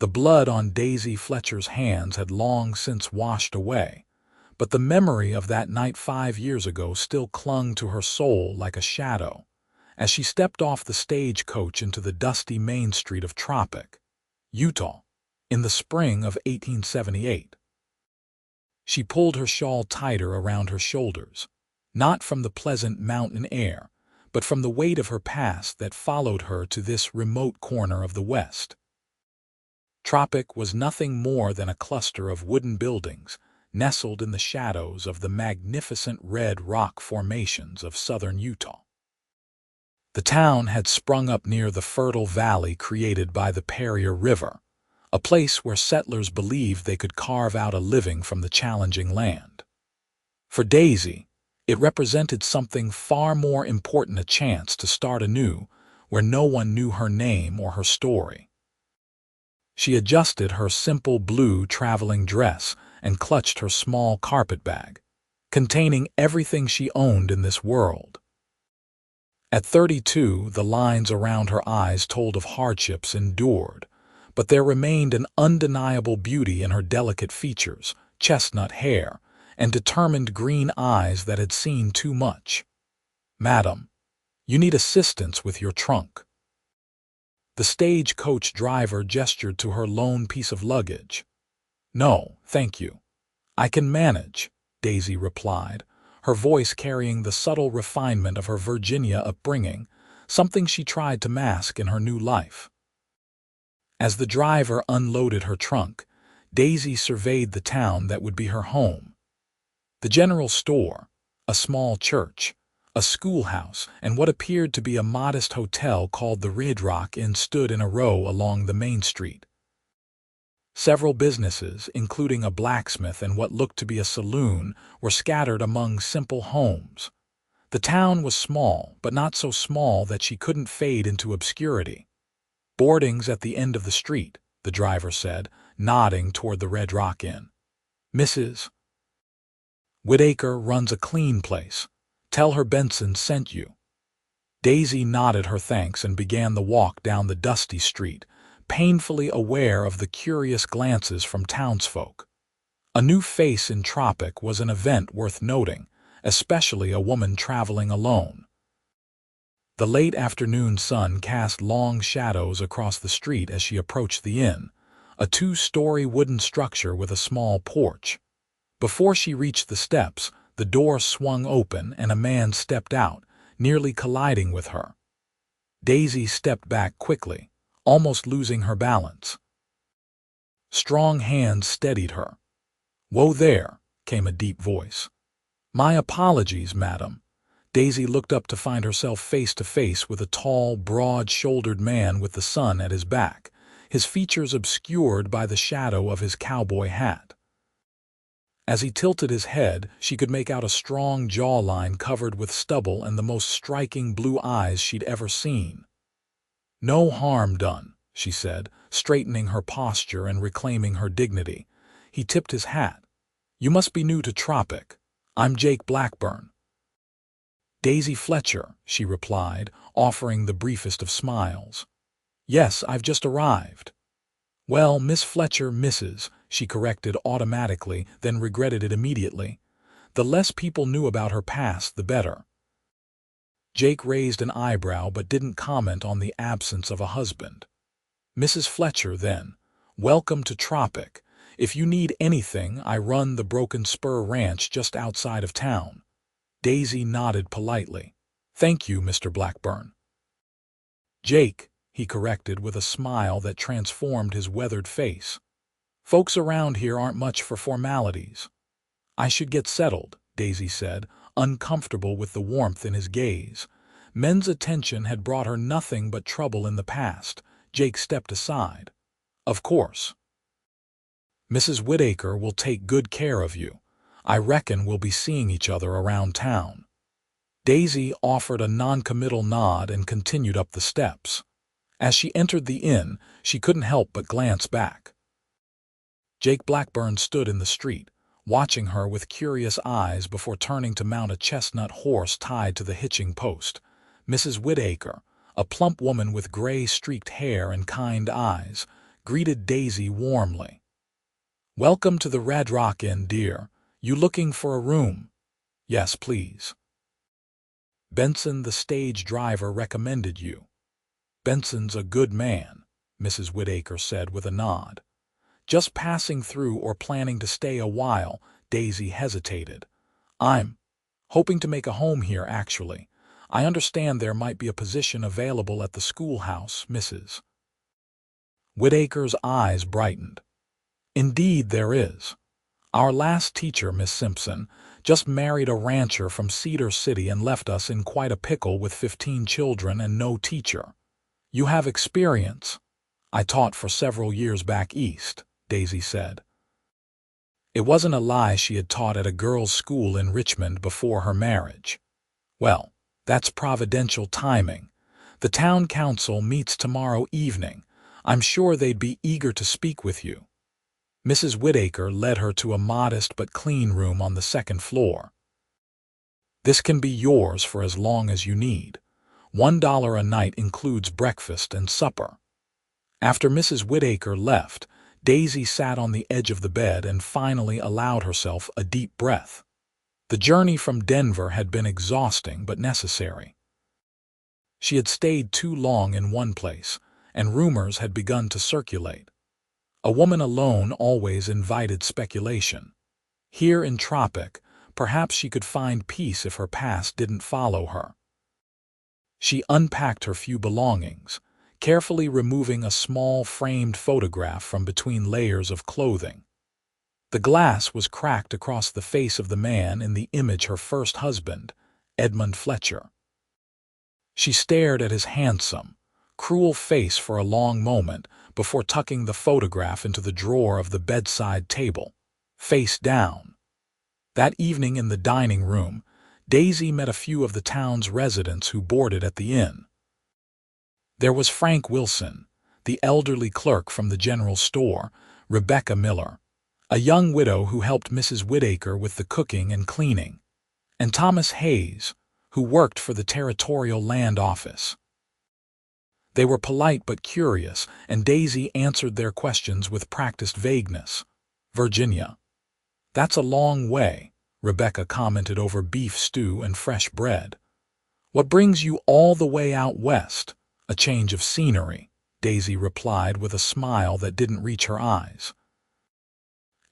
The blood on Daisy Fletcher's hands had long since washed away, but the memory of that night 5 years ago still clung to her soul like a shadow as she stepped off the stagecoach into the dusty main street of Tropic, Utah, in the spring of 1878. She pulled her shawl tighter around her shoulders, not from the pleasant mountain air, but from the weight of her past that followed her to this remote corner of the West. Tropic was nothing more than a cluster of wooden buildings nestled in the shadows of the magnificent red rock formations of southern Utah. The town had sprung up near the fertile valley created by the Perrier River, a place where settlers believed they could carve out a living from the challenging land. For Daisy, it represented something far more important: a chance to start anew where no one knew her name or her story. She adjusted her simple blue traveling dress and clutched her small carpet bag, containing everything she owned in this world. At 32, the lines around her eyes told of hardships endured, but there remained an undeniable beauty in her delicate features, chestnut hair, and determined green eyes that had seen too much. "Madam, you need assistance with your trunk." The stagecoach driver gestured to her lone piece of luggage. "No, thank you. I can manage," Daisy replied, her voice carrying the subtle refinement of her Virginia upbringing, something she tried to mask in her new life. As the driver unloaded her trunk, Daisy surveyed the town that would be her home. The general store, a small church, a schoolhouse, and what appeared to be a modest hotel called the Red Rock Inn stood in a row along the main street. Several businesses, including a blacksmith and what looked to be a saloon, were scattered among simple homes. The town was small, but not so small that she couldn't fade into obscurity. "Boarding's at the end of the street," the driver said, nodding toward the Red Rock Inn. "Mrs. Whitaker runs a clean place. Tell her Benson sent you." Daisy nodded her thanks and began the walk down the dusty street, painfully aware of the curious glances from townsfolk. A new face in Tropic was an event worth noting, especially a woman traveling alone. The late afternoon sun cast long shadows across the street as she approached the inn, a two-story wooden structure with a small porch. Before she reached the steps, the door swung open and a man stepped out, nearly colliding with her. Daisy stepped back quickly, almost losing her balance. Strong hands steadied her. "Whoa there," came a deep voice. "My apologies, madam." Daisy looked up to find herself face to face with a tall, broad-shouldered man with the sun at his back, his features obscured by the shadow of his cowboy hat. As he tilted his head, she could make out a strong jawline covered with stubble and the most striking blue eyes she'd ever seen. "No harm done," she said, straightening her posture and reclaiming her dignity. He tipped his hat. "You must be new to Tropic. I'm Jake Blackburn." "Daisy Fletcher," she replied, offering the briefest of smiles. "Yes, I've just arrived." "Well, Miss Fletcher, Mrs." she corrected automatically, then regretted it immediately. The less people knew about her past, the better. Jake raised an eyebrow but didn't comment on the absence of a husband. "Mrs. Fletcher, then. Welcome to Tropic. If you need anything, I run the Broken Spur Ranch just outside of town." Daisy nodded politely. "Thank you, Mr. Blackburn." "Jake," he corrected with a smile that transformed his weathered face. "Folks around here aren't much for formalities." "I should get settled," Daisy said, uncomfortable with the warmth in his gaze. Men's attention had brought her nothing but trouble in the past. Jake stepped aside. "Of course. Mrs. Whitaker will take good care of you. I reckon we'll be seeing each other around town." Daisy offered a noncommittal nod and continued up the steps. As she entered the inn, she couldn't help but glance back. Jake Blackburn stood in the street, watching her with curious eyes before turning to mount a chestnut horse tied to the hitching post. Mrs. Whitaker, a plump woman with gray-streaked hair and kind eyes, greeted Daisy warmly. "Welcome to the Red Rock Inn, dear. You looking for a room?" "Yes, please. Benson, the stage driver, recommended you." "Benson's a good man," Mrs. Whittaker said with a nod. "Just passing through or planning to stay a while?" Daisy hesitated. "I'm hoping to make a home here, actually. I understand there might be a position available at the schoolhouse." Mrs. Whittaker's eyes brightened. "Indeed there is. Our last teacher, Miss Simpson, just married a rancher from Cedar City and left us in quite a pickle with 15 children and no teacher. You have experience." "I taught for several years back east," Daisy said. It wasn't a lie. She had taught at a girls' school in Richmond before her marriage. "Well, that's providential timing. The town council meets tomorrow evening. I'm sure they'd be eager to speak with you." Mrs. Whittaker led her to a modest but clean room on the second floor. "This can be yours for as long as you need. $1 a night includes breakfast and supper." After Mrs. Whittaker left, Daisy sat on the edge of the bed and finally allowed herself a deep breath. The journey from Denver had been exhausting but necessary. She had stayed too long in one place, and rumors had begun to circulate. A woman alone always invited speculation. Here in Tropic, perhaps she could find peace if her past didn't follow her. She unpacked her few belongings, carefully removing a small framed photograph from between layers of clothing. The glass was cracked across the face of the man in the image, her first husband, Edmund Fletcher. She stared at his handsome, cruel face for a long moment before tucking the photograph into the drawer of the bedside table, face down. That evening in the dining room, Daisy met a few of the town's residents who boarded at the inn. There was Frank Wilson, the elderly clerk from the general store, Rebecca Miller, a young widow who helped Mrs. Whittaker with the cooking and cleaning, and Thomas Hayes, who worked for the Territorial Land Office. They were polite but curious, and Daisy answered their questions with practiced vagueness. "Virginia." "That's a long way," Rebecca commented over beef stew and fresh bread. "What brings you all the way out west?" "A change of scenery," Daisy replied with a smile that didn't reach her eyes.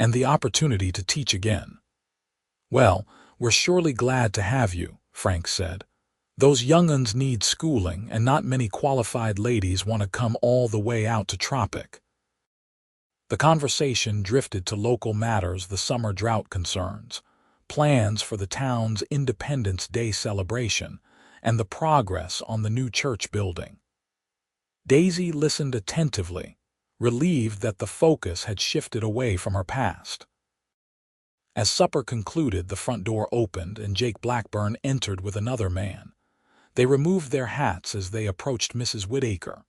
"And the opportunity to teach again." "Well, we're surely glad to have you," Frank said. "Those young'uns need schooling, and not many qualified ladies want to come all the way out to Tropic." The conversation drifted to local matters, the summer drought concerns, plans for the town's Independence Day celebration, and the progress on the new church building. Daisy listened attentively, relieved that the focus had shifted away from her past. As supper concluded, the front door opened and Jake Blackburn entered with another man. They removed their hats as they approached Mrs. Whittaker.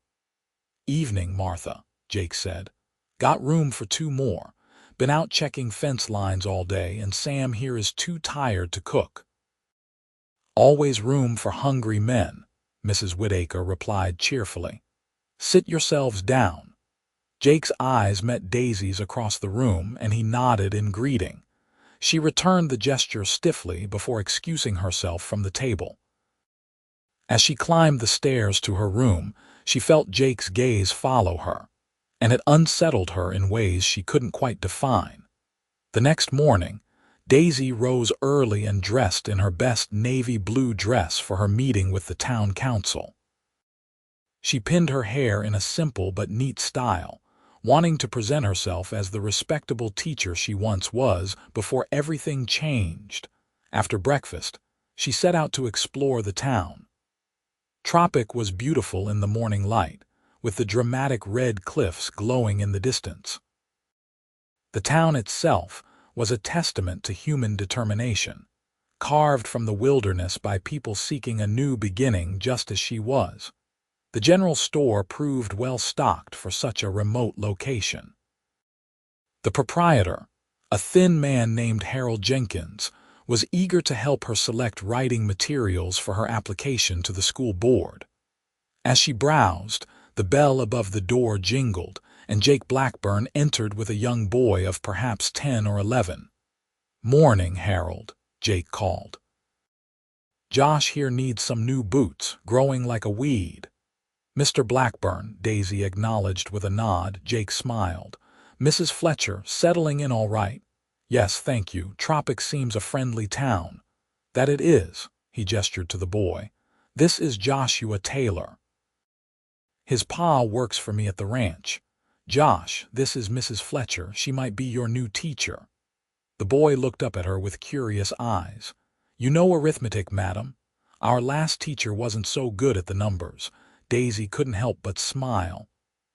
"Evening, Martha," Jake said. "Got room for 2 more. Been out checking fence lines all day, and Sam here is too tired to cook." "Always room for hungry men," Mrs. Whittaker replied cheerfully. "Sit yourselves down." Jake's eyes met Daisy's across the room, and he nodded in greeting. She returned the gesture stiffly before excusing herself from the table. As she climbed the stairs to her room, she felt Jake's gaze follow her, and it unsettled her in ways she couldn't quite define. The next morning, Daisy rose early and dressed in her best navy blue dress for her meeting with the town council. She pinned her hair in a simple but neat style, wanting to present herself as the respectable teacher she once was before everything changed. After breakfast, she set out to explore the town. Tropic was beautiful in the morning light, with the dramatic red cliffs glowing in the distance. The town itself was a testament to human determination, carved from the wilderness by people seeking a new beginning just as she was. The general store proved well stocked for such a remote location. The proprietor, a thin man named Harold Jenkins, was eager to help her select writing materials for her application to the school board. As she browsed, the bell above the door jingled, and Jake Blackburn entered with a young boy of perhaps 10 or 11. "Morning, Harold," Jake called. "Josh here needs some new boots, growing like a weed." "Mr. Blackburn," Daisy acknowledged with a nod. Jake smiled. "Mrs. Fletcher, settling in all right?" "Yes, thank you. Tropic seems a friendly town." "That it is," he gestured to the boy. "This is Joshua Taylor. His pa works for me at the ranch. Josh, this is Mrs. Fletcher. She might be your new teacher." The boy looked up at her with curious eyes. "You know arithmetic, madam? Our last teacher wasn't so good at the numbers." Daisy couldn't help but smile.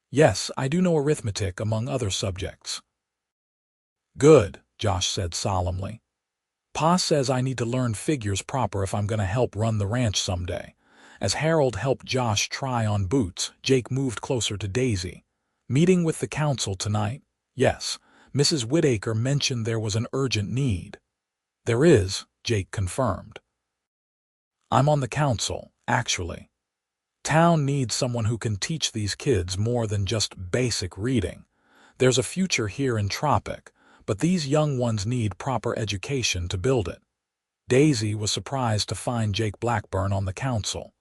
"Yes, I do know arithmetic among other subjects." "Good," Josh said solemnly. "Pa says I need to learn figures proper if I'm going to help run the ranch someday." As Harold helped Josh try on boots, Jake moved closer to Daisy. "Meeting with the council tonight?" "Yes. Mrs. Whitaker mentioned there was an urgent need." "There is," Jake confirmed. "I'm on the council, actually. Town needs someone who can teach these kids more than just basic reading. There's a future here in Tropic, but these young ones need proper education to build it." Daisy was surprised to find Jake Blackburn on the council.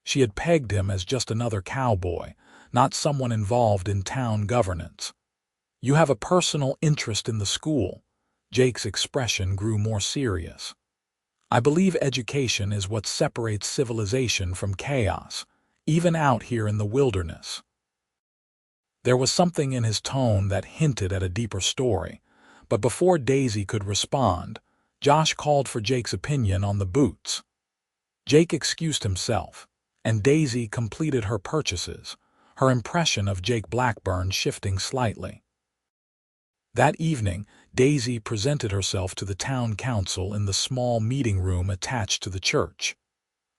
She had pegged him as just another cowboy, not someone involved in town governance. "You have a personal interest in the school." Jake's expression grew more serious. "I believe education is what separates civilization from chaos, even out here in the wilderness." There was something in his tone that hinted at a deeper story, but before Daisy could respond, Josh called for Jake's opinion on the boots. Jake excused himself, and Daisy completed her purchases, her impression of Jake Blackburn shifting slightly. That evening, Daisy presented herself to the town council in the small meeting room attached to the church.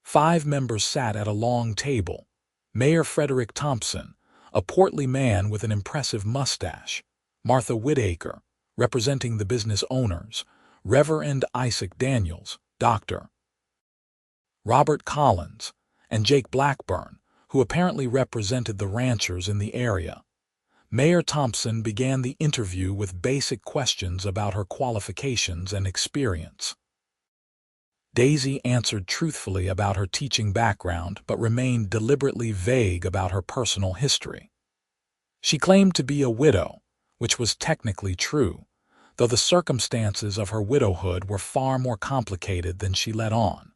5 members sat at a long table. Mayor Frederick Thompson, a portly man with an impressive mustache; Martha Whitaker, representing the business owners; Reverend Isaac Daniels, Dr. Robert Collins, and Jake Blackburn, who apparently represented the ranchers in the area. Mayor Thompson began the interview with basic questions about her qualifications and experience. Daisy answered truthfully about her teaching background but remained deliberately vague about her personal history. She claimed to be a widow, which was technically true, though the circumstances of her widowhood were far more complicated than she let on.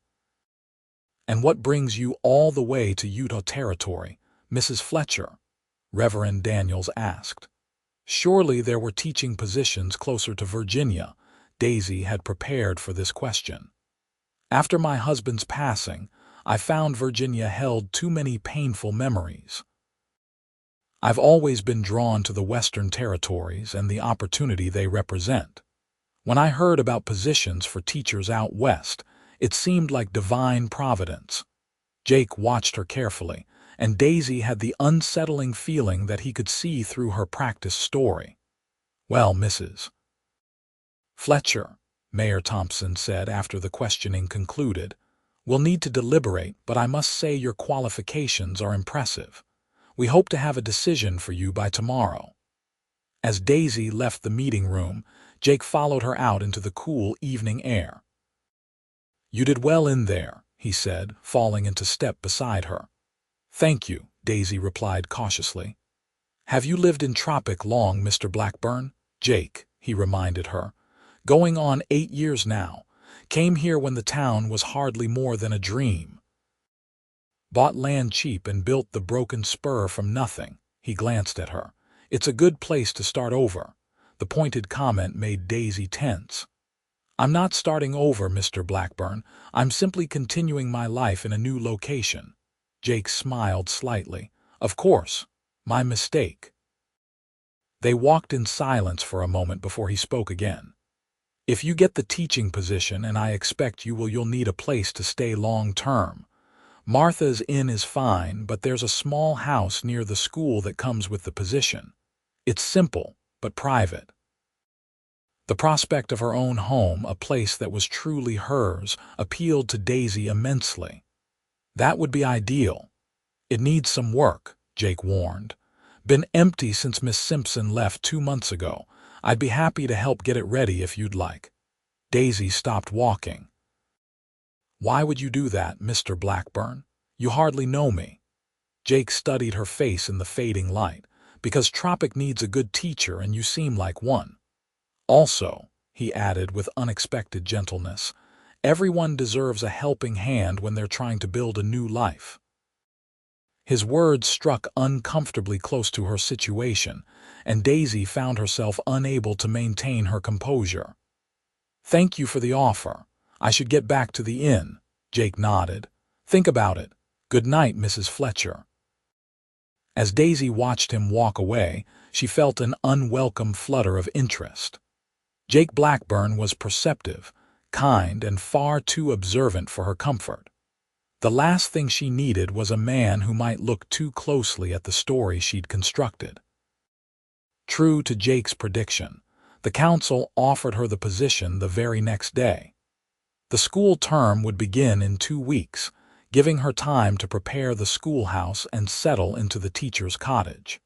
"And what brings you all the way to Utah Territory, Mrs. Fletcher?" Reverend Daniels asked. Surely there were teaching positions closer to Virginia. Daisy had prepared for this question. "After my husband's passing, I found Virginia held too many painful memories. I've always been drawn to the Western Territories and the opportunity they represent. When I heard about positions for teachers out west, it seemed like divine providence." Jake watched her carefully, and Daisy had the unsettling feeling that he could see through her practice story. "Well, Mrs. Fletcher," Mayor Thompson said after the questioning concluded, "we'll need to deliberate, but I must say your qualifications are impressive. We hope to have a decision for you by tomorrow." As Daisy left the meeting room, Jake followed her out into the cool evening air. "You did well in there," he said, falling into step beside her. "Thank you," Daisy replied cautiously. "Have you lived in Tropic long, Mr. Blackburn?" "Jake," he reminded her. "Going on 8 years now. Came here when the town was hardly more than a dream. Bought land cheap and built the broken spur from nothing." He glanced at her. "It's a good place to start over." The pointed comment made Daisy tense. "I'm not starting over, Mr. Blackburn. I'm simply continuing my life in a new location." Jake smiled slightly. "Of course. My mistake." They walked in silence for a moment before he spoke again. "If you get the teaching position, and I expect you'll need a place to stay long-term. Martha's Inn is fine, but there's a small house near the school that comes with the position. It's simple, but private." The prospect of her own home, a place that was truly hers, appealed to Daisy immensely. "That would be ideal." "It needs some work," Jake warned. Been empty since Miss Simpson left 2 months ago. I'd be happy to help get it ready if you'd like. Daisy stopped walking. Why would you do that, Mr. Blackburn? You hardly know me. Jake studied her face in the fading light. Because Tropic needs a good teacher and you seem like one. Also, he added with unexpected gentleness, everyone deserves a helping hand when they're trying to build a new life. His words struck uncomfortably close to her situation, and Daisy found herself unable to maintain her composure. Thank you for the offer. I should get back to the inn. Jake nodded. Think about it. Good night, Mrs. Fletcher. As Daisy watched him walk away, she felt an unwelcome flutter of interest. Jake Blackburn was perceptive, kind, and far too observant for her comfort. The last thing she needed was a man who might look too closely at the story she'd constructed. True to Jake's prediction, the council offered her the position the very next day. The school term would begin in 2 weeks, giving her time to prepare the schoolhouse and settle into the teacher's cottage.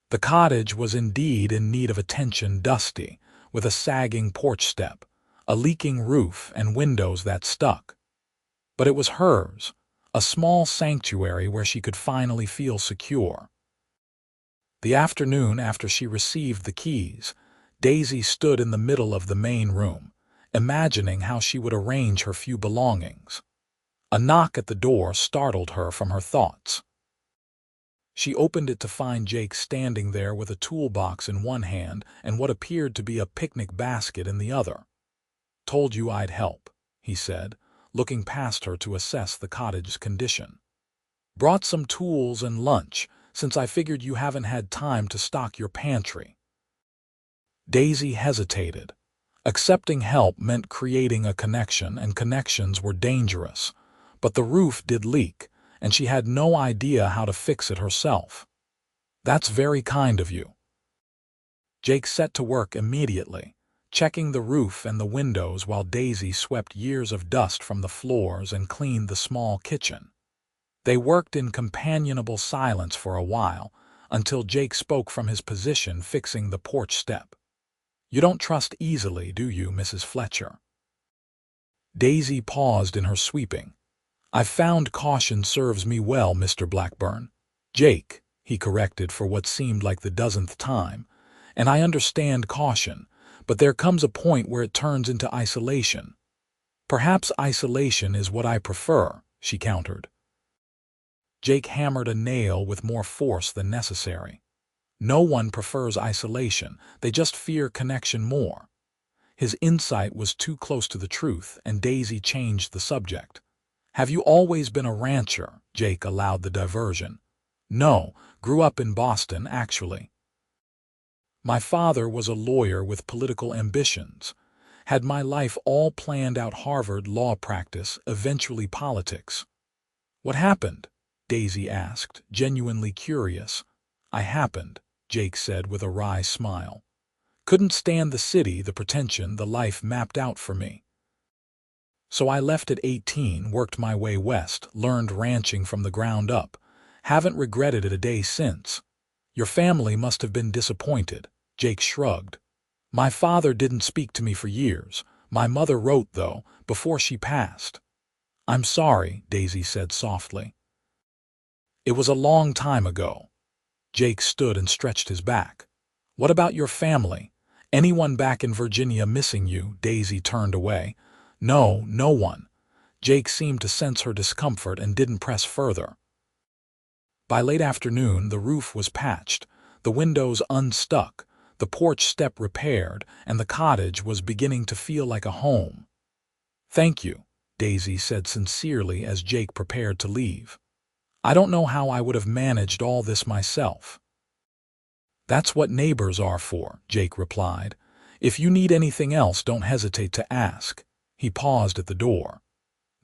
The cottage was indeed in need of attention, dusty, with a sagging porch step, a leaking roof, and windows that stuck. But it was hers, a small sanctuary where she could finally feel secure. The afternoon after she received the keys, Daisy stood in the middle of the main room, imagining how she would arrange her few belongings. A knock at the door startled her from her thoughts. She opened it to find Jake standing there with a toolbox in one hand and what appeared to be a picnic basket in the other. Told you I'd help, he said, looking past her to assess the cottage's condition. Brought some tools and lunch, since I figured you haven't had time to stock your pantry. Daisy hesitated. Accepting help meant creating a connection, and connections were dangerous. But the roof did leak, and she had no idea how to fix it herself. That's very kind of you. Jake set to work immediately, checking the roof and the windows while Daisy swept years of dust from the floors and cleaned the small kitchen. They worked in companionable silence for a while, until Jake spoke from his position fixing the porch step. You don't trust easily, do you, Mrs. Fletcher? Daisy paused in her sweeping. I've found caution serves me well, Mr. Blackburn. Jake, he corrected for what seemed like the dozenth time, and I understand caution, but there comes a point where it turns into isolation. Perhaps isolation is what I prefer, she countered. Jake hammered a nail with more force than necessary. No one prefers isolation, they just fear connection more. His insight was too close to the truth, and Daisy changed the subject. Have you always been a rancher? Jake allowed the diversion. No, grew up in Boston, actually. My father was a lawyer with political ambitions. Had my life all planned out: Harvard law practice, eventually politics. What happened? Daisy asked, genuinely curious. I happened, Jake said with a wry smile. Couldn't stand the city, the pretension, the life mapped out for me. So I left at 18, worked my way west, learned ranching from the ground up. Haven't regretted it a day since. Your family must have been disappointed, Jake shrugged. My father didn't speak to me for years. My mother wrote, though, before she passed. I'm sorry, Daisy said softly. It was a long time ago. Jake stood and stretched his back. What about your family? Anyone back in Virginia missing you? Daisy turned away. No, no one. Jake seemed to sense her discomfort and didn't press further. By late afternoon, the roof was patched, the windows unstuck, the porch step repaired, and the cottage was beginning to feel like a home. Thank you, Daisy said sincerely as Jake prepared to leave. I don't know how I would have managed all this myself. That's what neighbors are for, Jake replied. If you need anything else, don't hesitate to ask. He paused at the door.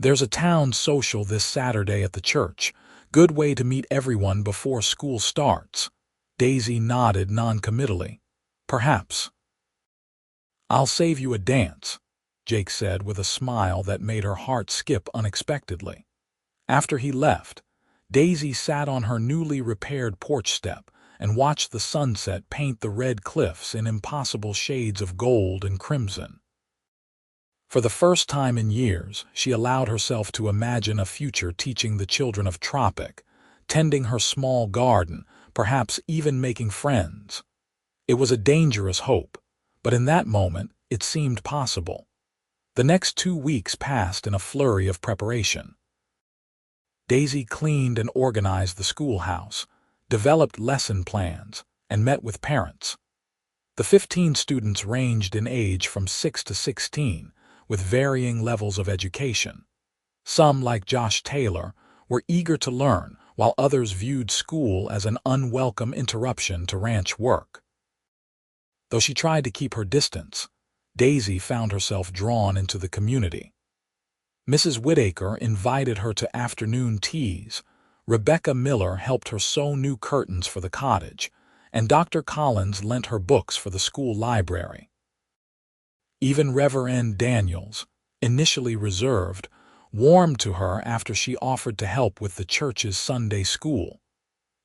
There's a town social this Saturday at the church. Good way to meet everyone before school starts. Daisy nodded noncommittally. Perhaps. I'll save you a dance, Jake said with a smile that made her heart skip unexpectedly. After he left, Daisy sat on her newly repaired porch step and watched the sunset paint the red cliffs in impossible shades of gold and crimson. For the first time in years, she allowed herself to imagine a future teaching the children of Tropic, tending her small garden, perhaps even making friends. It was a dangerous hope, but in that moment it seemed possible. The next 2 weeks passed in a flurry of preparation. Daisy cleaned and organized the schoolhouse, developed lesson plans, and met with parents. The 15 students ranged in age from 6 to 16, with varying levels of education. Some, like Josh Taylor, were eager to learn, while others viewed school as an unwelcome interruption to ranch work. Though she tried to keep her distance, Daisy found herself drawn into the community. Mrs. Whittaker invited her to afternoon teas, Rebecca Miller helped her sew new curtains for the cottage, and Dr. Collins lent her books for the school library. Even Reverend Daniels, initially reserved, warmed to her after she offered to help with the church's Sunday school.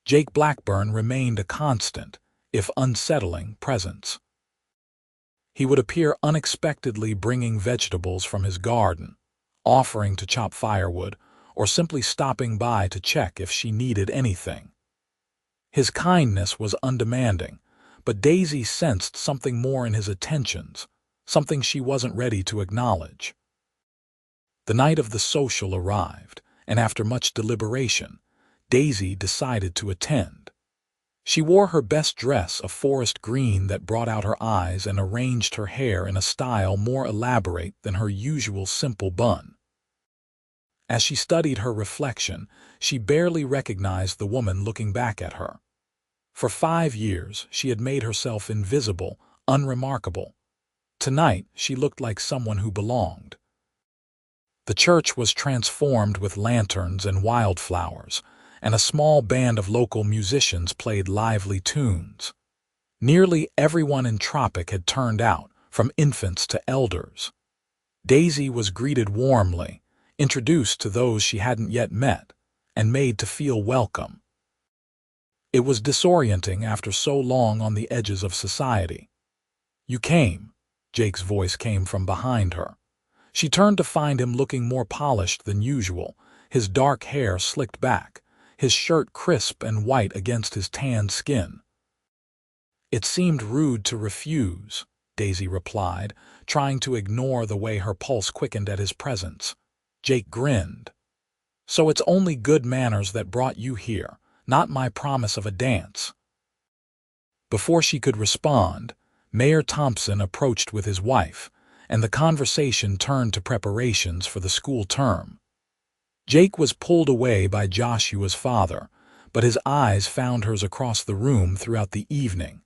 Jake Blackburn remained a constant, if unsettling, presence. He would appear unexpectedly bringing vegetables from his garden, offering to chop firewood, or simply stopping by to check if she needed anything. His kindness was undemanding, but Daisy sensed something more in his attentions, something she wasn't ready to acknowledge. The night of the social arrived, and after much deliberation, Daisy decided to attend. She wore her best dress, a forest green that brought out her eyes, and arranged her hair in a style more elaborate than her usual simple bun. As she studied her reflection, she barely recognized the woman looking back at her. For 5 years, she had made herself invisible, unremarkable. Tonight, she looked like someone who belonged. The church was transformed with lanterns and wildflowers, and a small band of local musicians played lively tunes. Nearly everyone in Tropic had turned out, from infants to elders. Daisy was greeted warmly, introduced to those she hadn't yet met, and made to feel welcome. It was disorienting after so long on the edges of society. "You came," Jake's voice came from behind her. She turned to find him looking more polished than usual, his dark hair slicked back, his shirt crisp and white against his tanned skin. "It seemed rude to refuse," Daisy replied, trying to ignore the way her pulse quickened at his presence. Jake grinned. "So it's only good manners that brought you here, not my promise of a dance." Before she could respond, Mayor Thompson approached with his wife, and the conversation turned to preparations for the school term. Jake was pulled away by Joshua's father, but his eyes found hers across the room throughout the evening.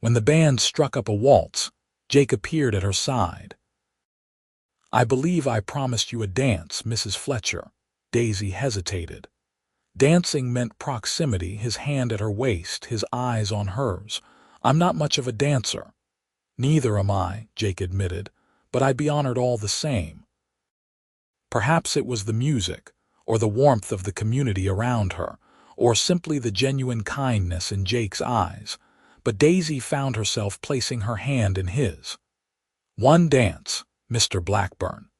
When the band struck up a waltz, Jake appeared at her side. "I believe I promised you a dance, Mrs. Fletcher." Daisy hesitated. Dancing meant proximity, his hand at her waist, his eyes on hers. "I'm not much of a dancer." "Neither am I," Jake admitted, "but I'd be honored all the same." Perhaps it was the music, or the warmth of the community around her, or simply the genuine kindness in Jake's eyes, but Daisy found herself placing her hand in his. "One dance, Mr. Blackburn."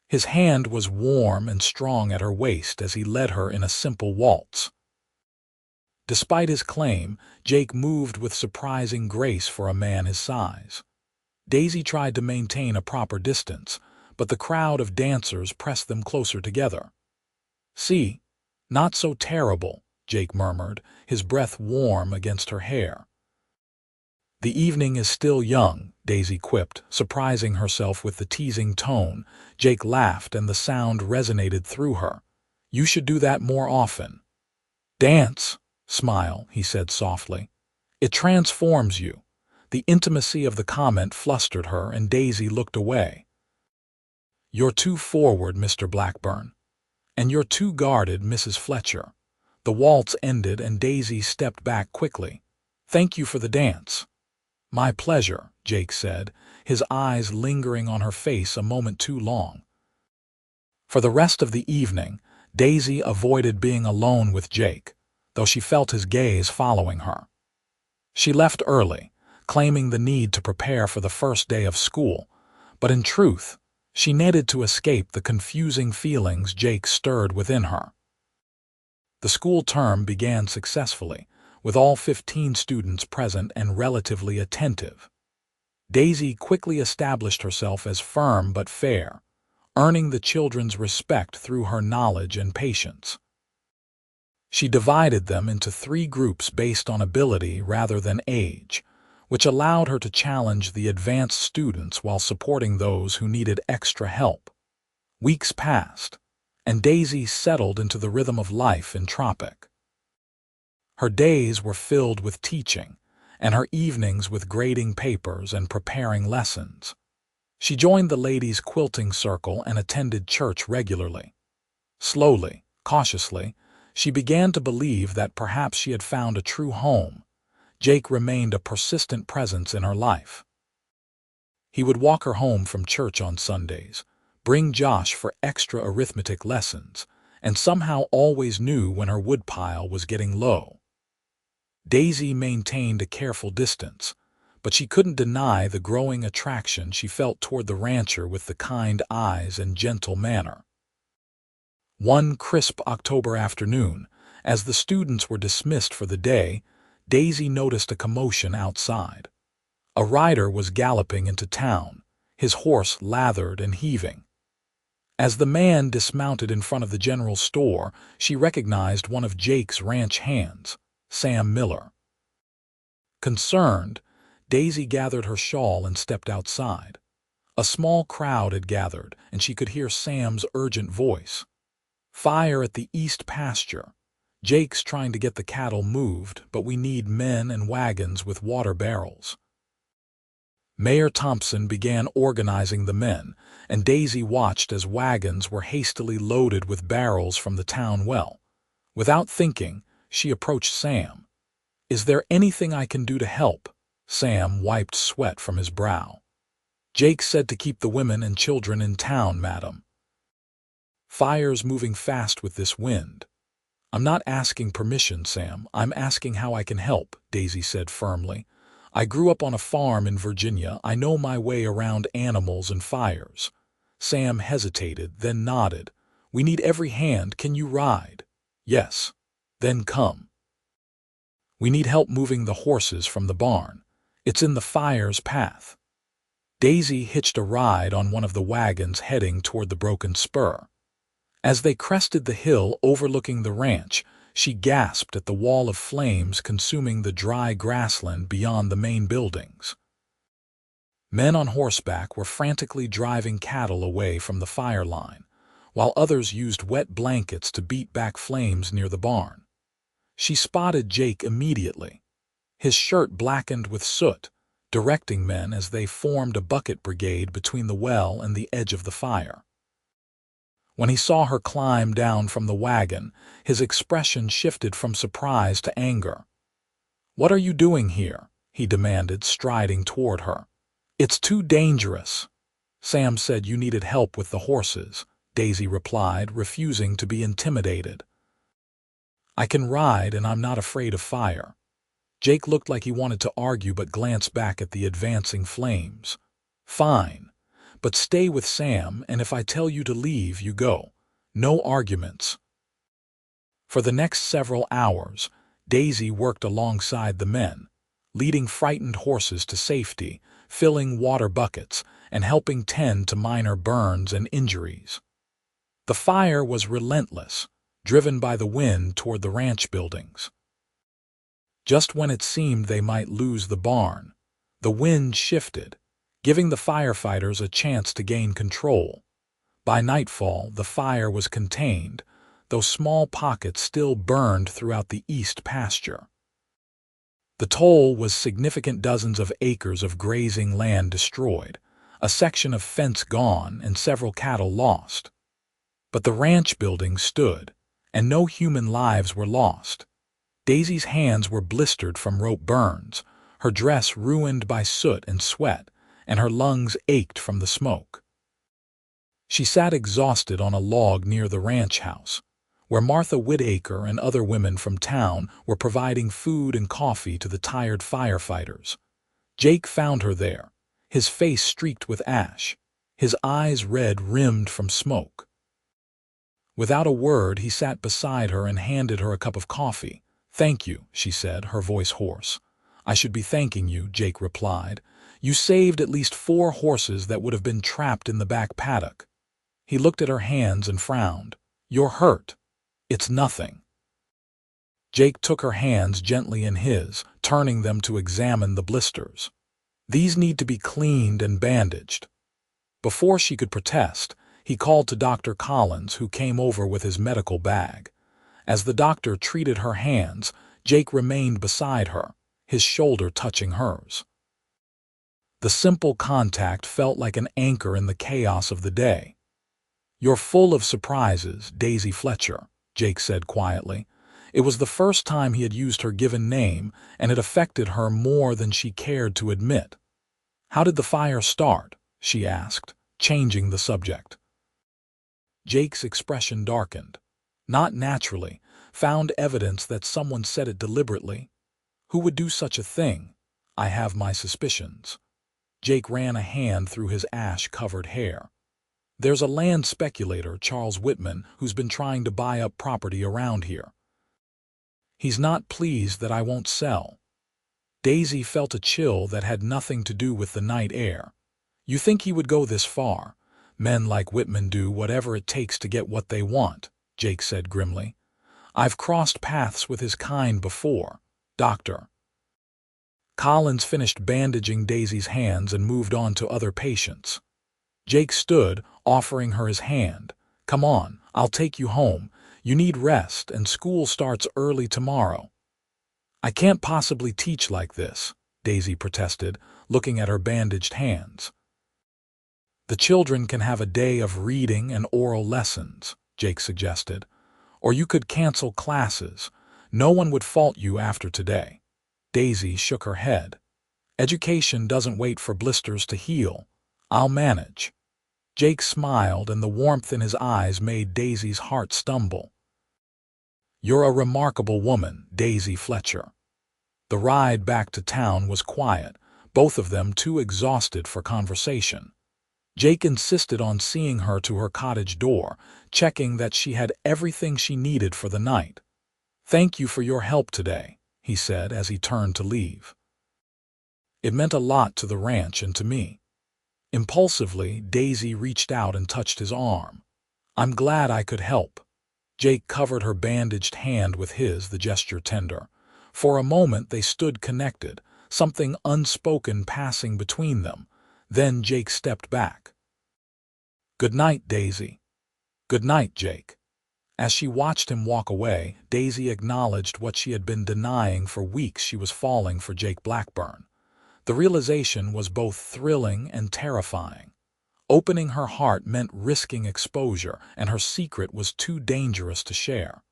His hand was warm and strong at her waist as he led her in a simple waltz. Despite his claim, Jake moved with surprising grace for a man his size. Daisy tried to maintain a proper distance, but the crowd of dancers pressed them closer together. "See, not so terrible," Jake murmured, his breath warm against her hair. "The evening is still young," Daisy quipped, surprising herself with the teasing tone. Jake laughed, and the sound resonated through her. "You should do that more often." "Dance, smile," he said softly. "It transforms you." The intimacy of the comment flustered her, and Daisy looked away. "You're too forward, Mr. Blackburn. And you're too guarded, Mrs. Fletcher." The waltz ended, and Daisy stepped back quickly. "Thank you for the dance." "My pleasure," Jake said, his eyes lingering on her face a moment too long. For the rest of the evening, Daisy avoided being alone with Jake, though she felt his gaze following her. She left early, claiming the need to prepare for the first day of school, but in truth, she needed to escape the confusing feelings Jake stirred within her. The school term began successfully, with all 15 students present and relatively attentive. Daisy quickly established herself as firm but fair, earning the children's respect through her knowledge and patience. She divided them into 3 groups based on ability rather than age, which allowed her to challenge the advanced students while supporting those who needed extra help. Weeks passed, and Daisy settled into the rhythm of life in Tropic. Her days were filled with teaching, and her evenings with grading papers and preparing lessons. She joined the ladies' quilting circle and attended church regularly. Slowly, cautiously, she began to believe that perhaps she had found a true home. Jake remained a persistent presence in her life. He would walk her home from church on Sundays, bring Josh for extra arithmetic lessons, and somehow always knew when her woodpile was getting low. Daisy maintained a careful distance, but she couldn't deny the growing attraction she felt toward the rancher with the kind eyes and gentle manner. One crisp October afternoon, as the students were dismissed for the day, Daisy noticed a commotion outside. A rider was galloping into town, his horse lathered and heaving. As the man dismounted in front of the general store, she recognized one of Jake's ranch hands, Sam Miller. Concerned, Daisy gathered her shawl and stepped outside. A small crowd had gathered, and she could hear Sam's urgent voice. "Fire at the east pasture. Jake's trying to get the cattle moved, but we need men and wagons with water barrels." Mayor Thompson began organizing the men, and Daisy watched as wagons were hastily loaded with barrels from the town well. Without thinking, she approached Sam. "Is there anything I can do to help?" Sam wiped sweat from his brow. "Jake said to keep the women and children in town, madam. Fire's moving fast with this wind." "I'm not asking permission, Sam. I'm asking how I can help," Daisy said firmly. "I grew up on a farm in Virginia. I know my way around animals and fires." Sam hesitated, then nodded. "We need every hand. Can you ride?" "Yes." "Then come." "We need help moving the horses from the barn. It's in the fire's path." Daisy hitched a ride on one of the wagons heading toward the broken spur. As they crested the hill overlooking the ranch, she gasped at the wall of flames consuming the dry grassland beyond the main buildings. Men on horseback were frantically driving cattle away from the fire line, while others used wet blankets to beat back flames near the barn. She spotted Jake immediately, his shirt blackened with soot, directing men as they formed a bucket brigade between the well and the edge of the fire. When he saw her climb down from the wagon, his expression shifted from surprise to anger. "What are you doing here?" he demanded, striding toward her. "It's too dangerous." "Sam said you needed help with the horses," Daisy replied, refusing to be intimidated. "I can ride and I'm not afraid of fire." Jake looked like he wanted to argue but glanced back at the advancing flames. "Fine. But stay with Sam, and if I tell you to leave, you go. No arguments." For the next several hours, Daisy worked alongside the men, leading frightened horses to safety, filling water buckets, and helping tend to minor burns and injuries. The fire was relentless, driven by the wind toward the ranch buildings. Just when it seemed they might lose the barn, the wind shifted, giving the firefighters a chance to gain control. By nightfall, the fire was contained, though small pockets still burned throughout the east pasture. The toll was significant: dozens of acres of grazing land destroyed, a section of fence gone, and several cattle lost. But the ranch building stood, and no human lives were lost. Daisy's hands were blistered from rope burns, her dress ruined by soot and sweat, and her lungs ached from the smoke. She sat exhausted on a log near the ranch house, where Martha Whitaker and other women from town were providing food and coffee to the tired firefighters. Jake found her there, his face streaked with ash, his eyes red-rimmed from smoke. Without a word, he sat beside her and handed her a cup of coffee. "Thank you," she said, her voice hoarse. "I should be thanking you," Jake replied. "You saved at least 4 horses that would have been trapped in the back paddock." He looked at her hands and frowned. "You're hurt." "It's nothing." Jake took her hands gently in his, turning them to examine the blisters. "These need to be cleaned and bandaged." Before she could protest, he called to Dr. Collins, who came over with his medical bag. As the doctor treated her hands, Jake remained beside her, his shoulder touching hers. The simple contact felt like an anchor in the chaos of the day. "You're full of surprises, Daisy Fletcher," Jake said quietly. It was the first time he had used her given name, and it affected her more than she cared to admit. "How did the fire start?" she asked, changing the subject. Jake's expression darkened. "Not naturally. Found evidence that someone said it deliberately. Who would do such a thing? I have my suspicions." Jake ran a hand through his ash-covered hair. "There's a land speculator, Charles Whitman, who's been trying to buy up property around here. He's not pleased that I won't sell." Daisy felt a chill that had nothing to do with the night air. "You think he would go this far? Men like Whitman do whatever it takes to get what they want," Jake said grimly. "I've crossed paths with his kind before, Doctor." Collins finished bandaging Daisy's hands and moved on to other patients. Jake stood, offering her his hand. "Come on, I'll take you home. You need rest, and school starts early tomorrow." "I can't possibly teach like this," Daisy protested, looking at her bandaged hands. "The children can have a day of reading and oral lessons," Jake suggested. "Or you could cancel classes. No one would fault you after today." Daisy shook her head. "Education doesn't wait for blisters to heal. I'll manage." Jake smiled, and the warmth in his eyes made Daisy's heart stumble. "You're a remarkable woman, Daisy Fletcher." The ride back to town was quiet, both of them too exhausted for conversation. Jake insisted on seeing her to her cottage door, checking that she had everything she needed for the night. "Thank you for your help today," he said as he turned to leave. "It meant a lot to the ranch and to me." Impulsively, Daisy reached out and touched his arm. "I'm glad I could help." Jake covered her bandaged hand with his, the gesture tender. For a moment they stood connected, something unspoken passing between them. Then Jake stepped back. "Good night, Daisy." "Good night, Jake." As she watched him walk away, Daisy acknowledged what she had been denying for weeks: she was falling for Jake Blackburn. The realization was both thrilling and terrifying. Opening her heart meant risking exposure, and her secret was too dangerous to share.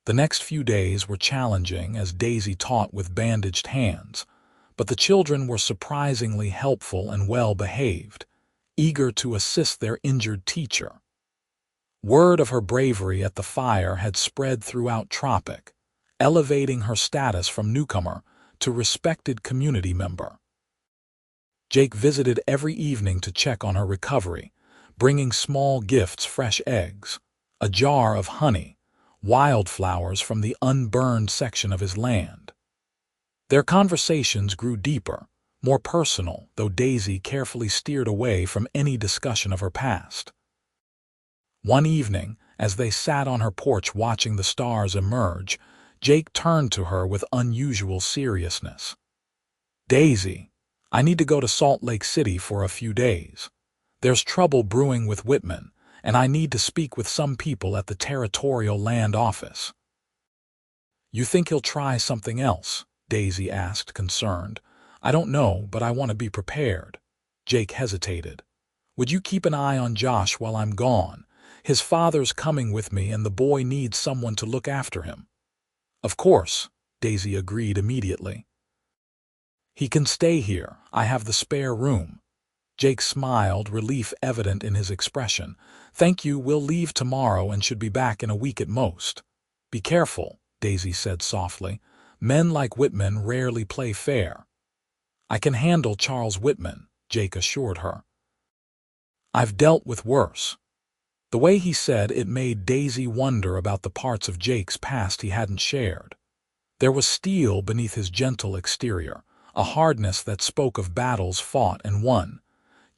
The next few days were challenging as Daisy taught with bandaged hands, but the children were surprisingly helpful and well-behaved, eager to assist their injured teacher. Word of her bravery at the fire had spread throughout Tropic, elevating her status from newcomer to respected community member. Jake visited every evening to check on her recovery, bringing small gifts: fresh eggs, a jar of honey, wildflowers from the unburned section of his land. Their conversations grew deeper, more personal, though Daisy carefully steered away from any discussion of her past. One evening, as they sat on her porch watching the stars emerge, Jake turned to her with unusual seriousness. "Daisy, I need to go to Salt Lake City for a few days. There's trouble brewing with Whitman, and I need to speak with some people at the Territorial Land Office." "You think he'll try something else?" Daisy asked, concerned. "I don't know, but I want to be prepared." Jake hesitated. "Would you keep an eye on Josh while I'm gone? His father's coming with me, and the boy needs someone to look after him." "Of course," Daisy agreed immediately. "He can stay here. I have the spare room." Jake smiled, relief evident in his expression. "Thank you, we'll leave tomorrow and should be back in a week at most." "Be careful," Daisy said softly. "Men like Whitman rarely play fair." "I can handle Charles Whitman," Jake assured her. "I've dealt with worse." The way he said it made Daisy wonder about the parts of Jake's past he hadn't shared. There was steel beneath his gentle exterior, a hardness that spoke of battles fought and won.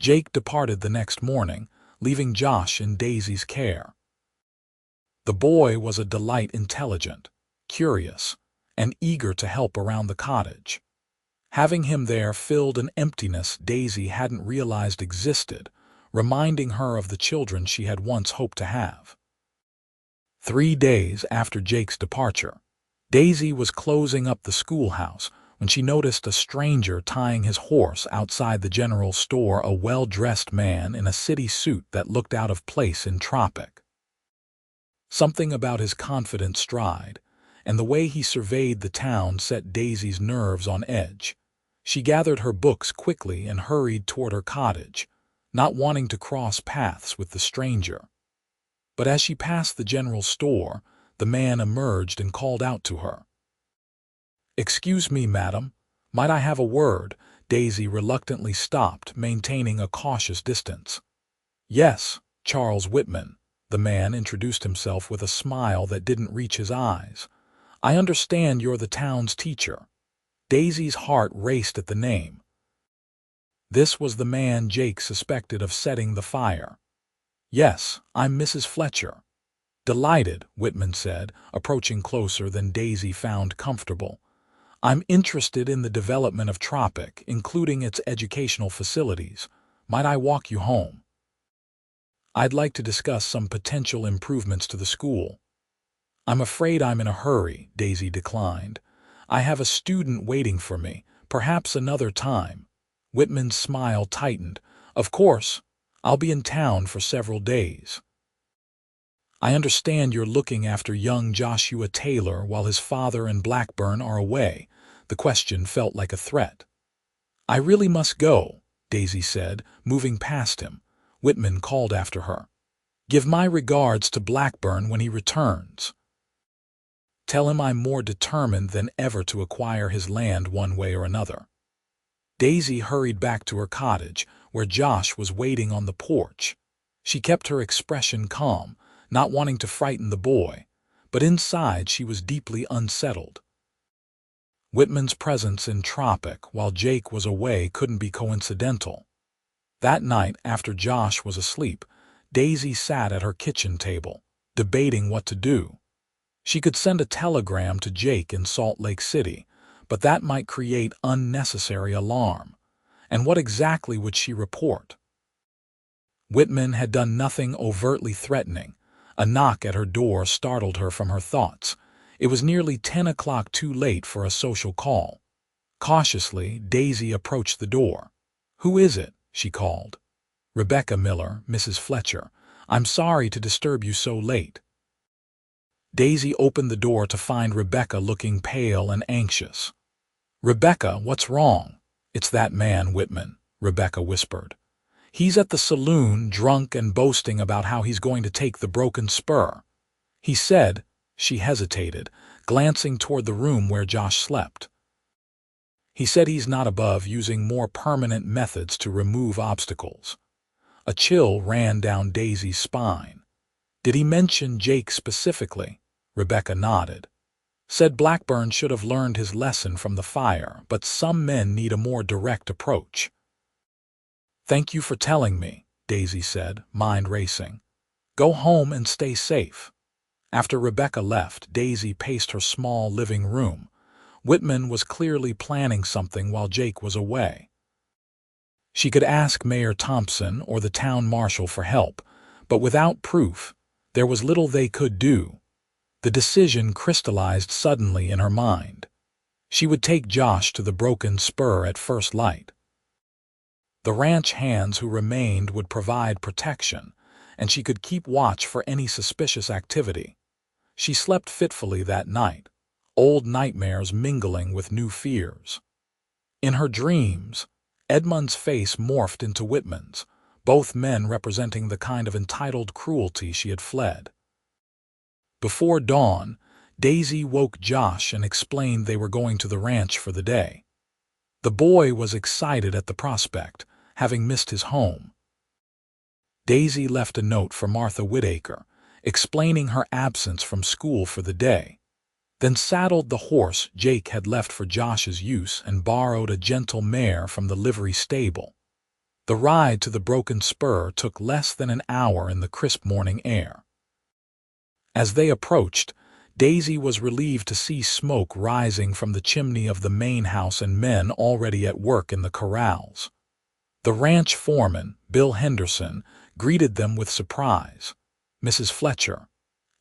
Jake departed the next morning, leaving Josh in Daisy's care. The boy was a delight, intelligent, curious, and eager to help around the cottage. Having him there filled an emptiness Daisy hadn't realized existed, reminding her of the children she had once hoped to have. 3 days after Jake's departure, Daisy was closing up the schoolhouse when she noticed a stranger tying his horse outside the general store, a well-dressed man in a city suit that looked out of place in Tropic. Something about his confident stride and the way he surveyed the town set Daisy's nerves on edge. She gathered her books quickly and hurried toward her cottage, not wanting to cross paths with the stranger. But as she passed the general store, the man emerged and called out to her. "Excuse me, madam, might I have a word?" Daisy reluctantly stopped, maintaining a cautious distance. "Yes, Charles Whitman," the man introduced himself with a smile that didn't reach his eyes. "I understand you're the town's teacher." Daisy's heart raced at the name. This was the man Jake suspected of setting the fire. "Yes, I'm Mrs. Fletcher." "Delighted," Whitman said, approaching closer than Daisy found comfortable. "I'm interested in the development of Tropic, including its educational facilities. Might I walk you home?" "I'd like to discuss some potential improvements to the school." "I'm afraid I'm in a hurry," Daisy declined. "I have a student waiting for me, perhaps another time." Whitman's smile tightened. "Of course, I'll be in town for several days." "I understand you're looking after young Joshua Taylor while his father and Blackburn are away." The question felt like a threat. "I really must go," Daisy said, moving past him. Whitman called after her. "Give my regards to Blackburn when he returns. Tell him I'm more determined than ever to acquire his land one way or another." Daisy hurried back to her cottage, where Josh was waiting on the porch. She kept her expression calm, not wanting to frighten the boy, but inside she was deeply unsettled. Whitman's presence in Tropic while Jake was away couldn't be coincidental. That night, after Josh was asleep, Daisy sat at her kitchen table, debating what to do. She could send a telegram to Jake in Salt Lake City, but that might create unnecessary alarm. And what exactly would she report? Whitman had done nothing overtly threatening. A knock at her door startled her from her thoughts. It was nearly 10 o'clock, too late for a social call. Cautiously, Daisy approached the door. "Who is it?" she called. "Rebecca Miller, Mrs. Fletcher. I'm sorry to disturb you so late." Daisy opened the door to find Rebecca looking pale and anxious. "Rebecca, what's wrong?" "It's that man, Whitman," Rebecca whispered. "He's at the saloon, drunk and boasting about how he's going to take the broken spur. He said—" She hesitated, glancing toward the room where Josh slept. "He said he's not above using more permanent methods to remove obstacles." A chill ran down Daisy's spine. "Did he mention Jake specifically?" Rebecca nodded. "Said Blackburn should have learned his lesson from the fire, but some men need a more direct approach." "Thank you for telling me," Daisy said, mind racing. "Go home and stay safe." After Rebecca left, Daisy paced her small living room. Whitman was clearly planning something while Jake was away. She could ask Mayor Thompson or the town marshal for help, but without proof, there was little they could do. The decision crystallized suddenly in her mind. She would take Josh to the broken spur at first light. The ranch hands who remained would provide protection, and she could keep watch for any suspicious activity. She slept fitfully that night, old nightmares mingling with new fears. In her dreams, Edmund's face morphed into Whitman's, both men representing the kind of entitled cruelty she had fled. Before dawn, Daisy woke Josh and explained they were going to the ranch for the day. The boy was excited at the prospect, having missed his home. Daisy left a note for Martha Whitaker, explaining her absence from school for the day, then saddled the horse Jake had left for Josh's use and borrowed a gentle mare from the livery stable. The ride to the Broken Spur took less than an hour in the crisp morning air. As they approached, Daisy was relieved to see smoke rising from the chimney of the main house and men already at work in the corrals. The ranch foreman, Bill Henderson, greeted them with surprise. "Mrs. Fletcher,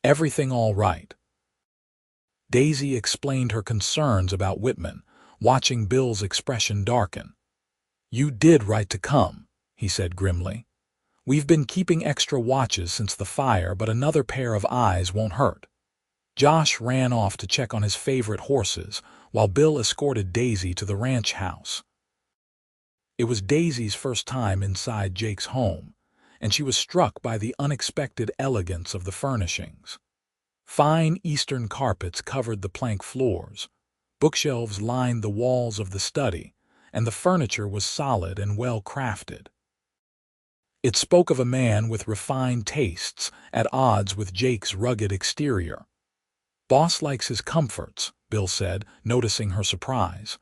everything all right?" Daisy explained her concerns about Whitman, watching Bill's expression darken. "You did right to come," he said grimly. "We've been keeping extra watches since the fire, but another pair of eyes won't hurt." Josh ran off to check on his favorite horses, while Bill escorted Daisy to the ranch house. It was Daisy's first time inside Jake's home, and she was struck by the unexpected elegance of the furnishings. Fine Eastern carpets covered the plank floors, bookshelves lined the walls of the study, and the furniture was solid and well crafted. It spoke of a man with refined tastes, at odds with Jake's rugged exterior. "Boss likes his comforts," Bill said, noticing her surprise.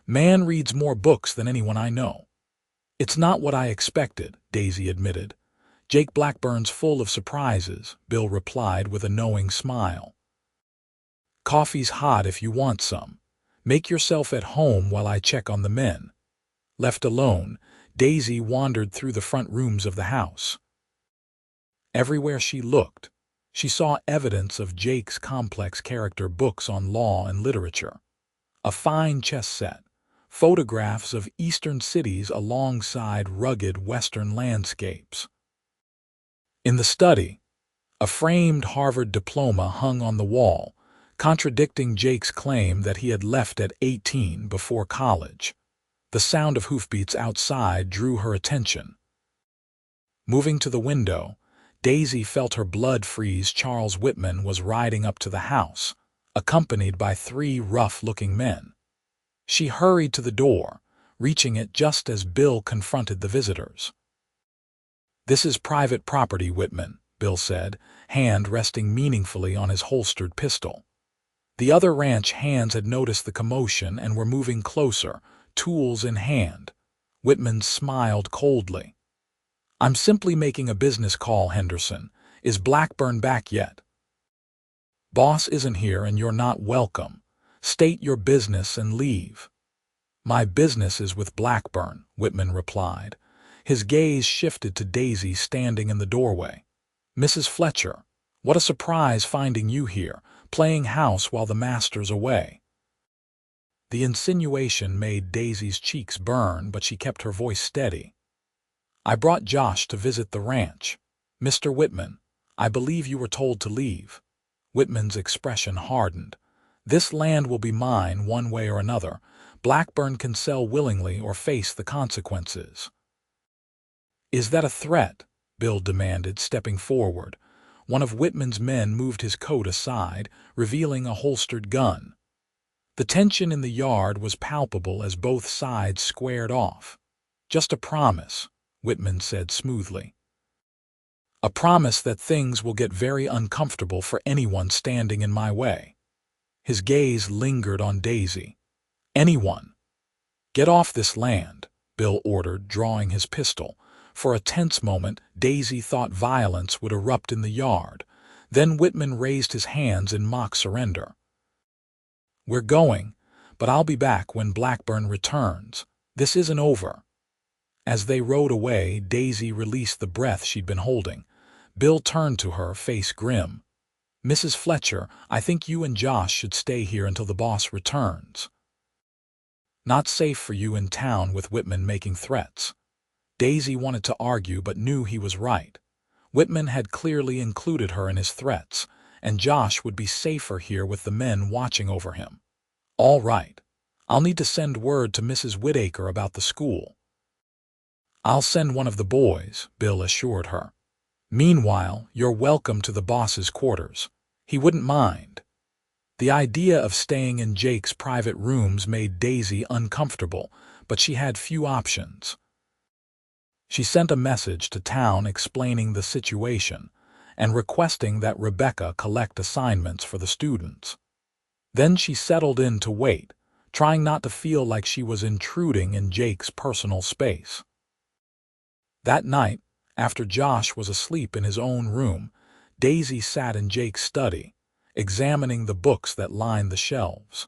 "Man reads more books than anyone I know." "It's not what I expected," Daisy admitted. "Jake Blackburn's full of surprises," Bill replied with a knowing smile. "Coffee's hot if you want some. Make yourself at home while I check on the men." Left alone, Daisy wandered through the front rooms of the house. Everywhere she looked, she saw evidence of Jake's complex character books on law and literature. A fine chess set, photographs of Eastern cities alongside rugged Western landscapes. In the study, a framed Harvard diploma hung on the wall, contradicting Jake's claim that he had left at 18 before college. The sound of hoofbeats outside drew her attention. Moving to the window, Daisy felt her blood freeze. Charles Whitman was riding up to the house, accompanied by 3 rough-looking men. She hurried to the door, reaching it just as Bill confronted the visitors. "This is private property, Whitman," Bill said, hand resting meaningfully on his holstered pistol. The other ranch hands had noticed the commotion and were moving closer, tools in hand. Whitman smiled coldly. "I'm simply making a business call, Henderson. Is Blackburn back yet?" "Boss isn't here and you're not welcome. State your business and leave." "My business is with Blackburn," Whitman replied. His gaze shifted to Daisy standing in the doorway. "Mrs. Fletcher, what a surprise finding you here, playing house while the master's away." The insinuation made Daisy's cheeks burn, but she kept her voice steady. "I brought Josh to visit the ranch. Mr. Whitman, I believe you were told to leave." Whitman's expression hardened. "This land will be mine one way or another. Blackburn can sell willingly or face the consequences." "Is that a threat?" Bill demanded, stepping forward. One of Whitman's men moved his coat aside, revealing a holstered gun. The tension in the yard was palpable as both sides squared off. "Just a promise," Whitman said smoothly. "A promise that things will get very uncomfortable for anyone standing in my way." His gaze lingered on Daisy. "Anyone." "Get off this land," Bill ordered, drawing his pistol. For a tense moment, Daisy thought violence would erupt in the yard. Then Whitman raised his hands in mock surrender. "We're going, but I'll be back when Blackburn returns. This isn't over." As they rode away, Daisy released the breath she'd been holding. Bill turned to her, face grim. "Mrs. Fletcher, I think you and Josh should stay here until the boss returns." "Not safe for you in town with Whitman making threats." Daisy wanted to argue but knew he was right. Whitman had clearly included her in his threats, and Josh would be safer here with the men watching over him. "All right. I'll need to send word to Mrs. Whitaker about the school." "I'll send one of the boys," Bill assured her. "Meanwhile, you're welcome to the boss's quarters. He wouldn't mind." The idea of staying in Jake's private rooms made Daisy uncomfortable, but she had few options. She sent a message to town explaining the situation and requesting that Rebecca collect assignments for the students. Then she settled in to wait, trying not to feel like she was intruding in Jake's personal space. That night, after Josh was asleep in his own room, Daisy sat in Jake's study, examining the books that lined the shelves.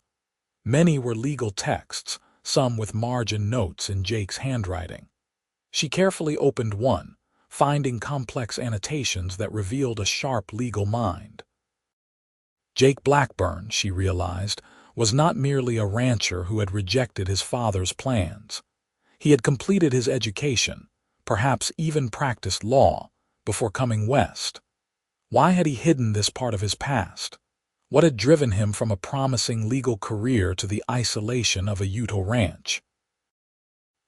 Many were legal texts, some with margin notes in Jake's handwriting. She carefully opened one, finding complex annotations that revealed a sharp legal mind. Jake Blackburn, she realized, was not merely a rancher who had rejected his father's plans. He had completed his education, perhaps even practiced law, before coming west. Why had he hidden this part of his past? What had driven him from a promising legal career to the isolation of a Utah ranch?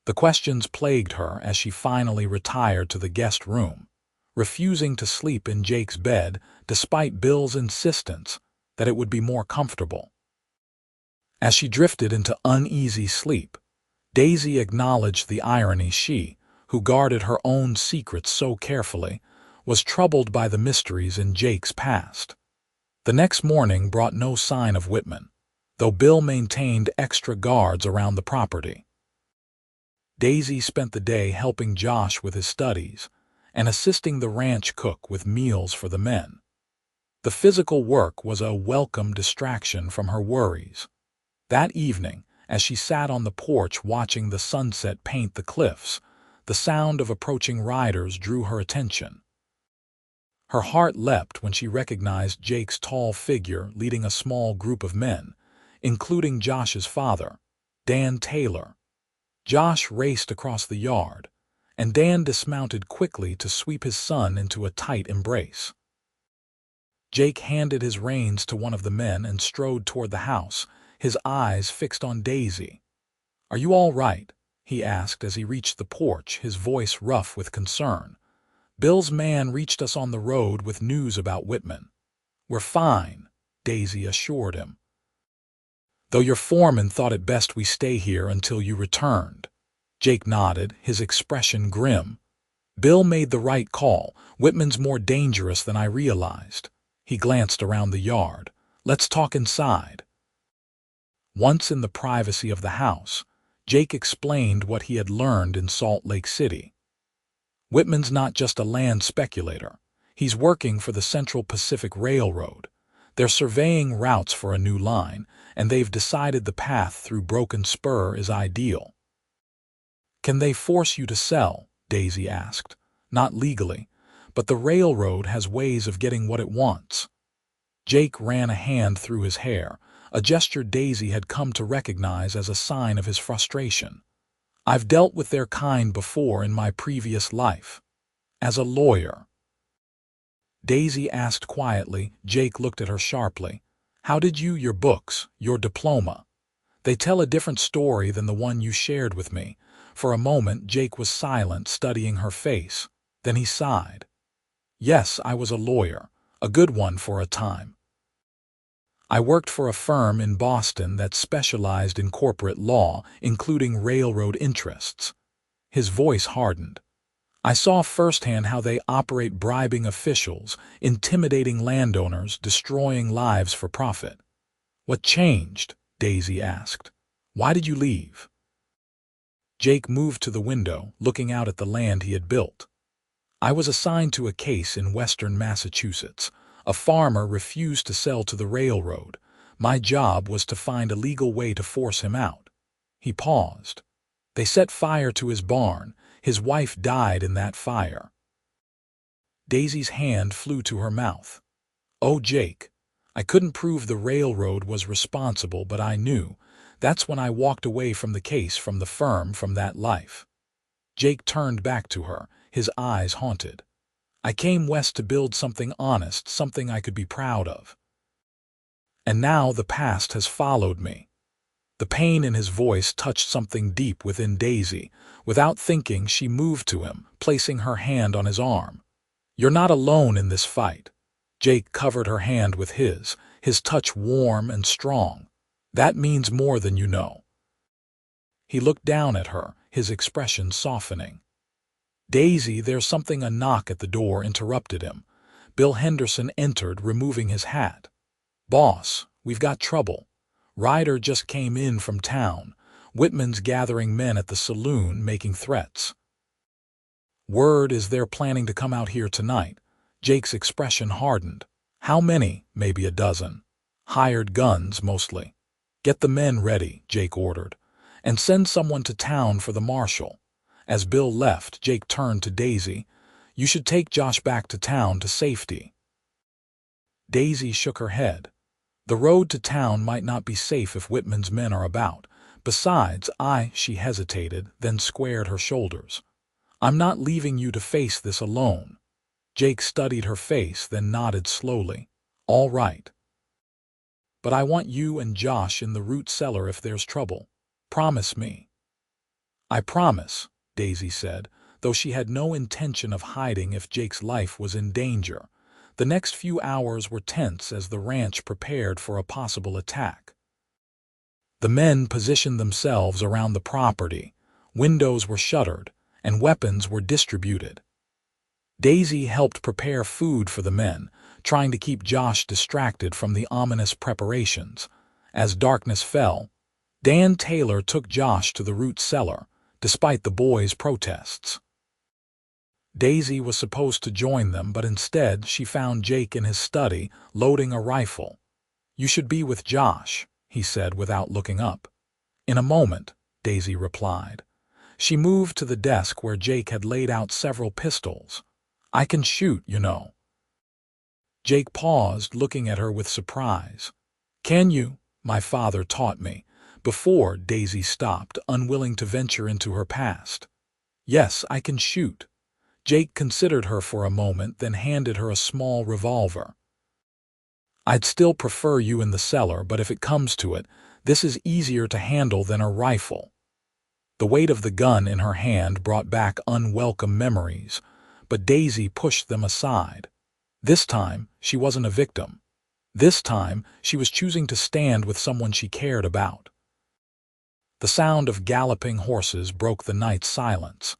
The questions plagued her as she finally retired to the guest room, refusing to sleep in Jake's bed despite Bill's insistence that it would be more comfortable. As she drifted into uneasy sleep, Daisy acknowledged the irony. She, who guarded her own secrets so carefully, was troubled by the mysteries in Jake's past. The next morning brought no sign of Whitman, though Bill maintained extra guards around the property. Daisy spent the day helping Josh with his studies and assisting the ranch cook with meals for the men. The physical work was a welcome distraction from her worries. That evening, as she sat on the porch watching the sunset paint the cliffs, the sound of approaching riders drew her attention. Her heart leapt when she recognized Jake's tall figure leading a small group of men, including Josh's father, Dan Taylor. Josh raced across the yard, and Dan dismounted quickly to sweep his son into a tight embrace. Jake handed his reins to one of the men and strode toward the house, his eyes fixed on Daisy. "Are you all right?" he asked as he reached the porch, his voice rough with concern. "Bill's man reached us on the road with news about Whitman." "We're fine," Daisy assured him. "Though your foreman thought it best we stay here until you returned." Jake nodded, his expression grim. "Bill made the right call. Whitman's more dangerous than I realized." He glanced around the yard. "Let's talk inside." Once in the privacy of the house, Jake explained what he had learned in Salt Lake City. "Whitman's not just a land speculator. He's working for the Central Pacific Railroad. They're surveying routes for a new line, and they've decided the path through Broken Spur is ideal." "Can they force you to sell?" Daisy asked. "Not legally, but the railroad has ways of getting what it wants." Jake ran a hand through his hair, a gesture Daisy had come to recognize as a sign of his frustration. "I've dealt with their kind before in my previous life. As a lawyer." Daisy asked quietly. Jake looked at her sharply. "How did your books, your diploma? They tell a different story than the one you shared with me." For a moment Jake was silent, studying her face. Then he sighed. "Yes, I was a lawyer, a good one for a time. I worked for a firm in Boston that specialized in corporate law, including railroad interests." His voice hardened. "I saw firsthand how they operate, bribing officials, intimidating landowners, destroying lives for profit." "What changed?" Daisy asked. "Why did you leave?" Jake moved to the window, looking out at the land he had built. "I was assigned to a case in western Massachusetts. A farmer refused to sell to the railroad. My job was to find a legal way to force him out." He paused. "They set fire to his barn. His wife died in that fire." Daisy's hand flew to her mouth. "Oh, Jake, I couldn't prove the railroad was responsible, but I knew. That's when I walked away from the case, from the firm, from that life." Jake turned back to her, his eyes haunted. "I came west to build something honest, something I could be proud of. And now the past has followed me." The pain in his voice touched something deep within Daisy. Without thinking, she moved to him, placing her hand on his arm. "You're not alone in this fight." Jake covered her hand with his touch warm and strong. "That means more than you know." He looked down at her, his expression softening. "Daisy, there's something." A knock at the door interrupted him. Bill Henderson entered, removing his hat. "Boss, we've got trouble. Ryder just came in from town. Whitman's gathering men at the saloon, making threats. Word is they're planning to come out here tonight." Jake's expression hardened. "How many?" "Maybe a dozen. Hired guns, mostly." "Get the men ready," Jake ordered, "and send someone to town for the marshal." As Bill left, Jake turned to Daisy. "You should take Josh back to town to safety." Daisy shook her head. "The road to town might not be safe if Whitman's men are about. Besides, she hesitated, then squared her shoulders. "I'm not leaving you to face this alone." Jake studied her face, then nodded slowly. "All right. But I want you and Josh in the root cellar if there's trouble. Promise me." "I promise," Daisy said, though she had no intention of hiding if Jake's life was in danger. The next few hours were tense as the ranch prepared for a possible attack. The men positioned themselves around the property. Windows were shuttered, and weapons were distributed. Daisy helped prepare food for the men, trying to keep Josh distracted from the ominous preparations. As darkness fell, Dan Taylor took Josh to the root cellar, despite the boys' protests. Daisy was supposed to join them, but instead she found Jake in his study, loading a rifle. "You should be with Josh," he said without looking up. "In a moment," Daisy replied. She moved to the desk where Jake had laid out several pistols. "I can shoot, you know." Jake paused, looking at her with surprise. "Can you?" "My father taught me." Before Daisy stopped, unwilling to venture into her past. "Yes, I can shoot." Jake considered her for a moment, then handed her a small revolver. "I'd still prefer you in the cellar, but if it comes to it, this is easier to handle than a rifle." The weight of the gun in her hand brought back unwelcome memories, but Daisy pushed them aside. This time, she wasn't a victim. This time, she was choosing to stand with someone she cared about. The sound of galloping horses broke the night's silence.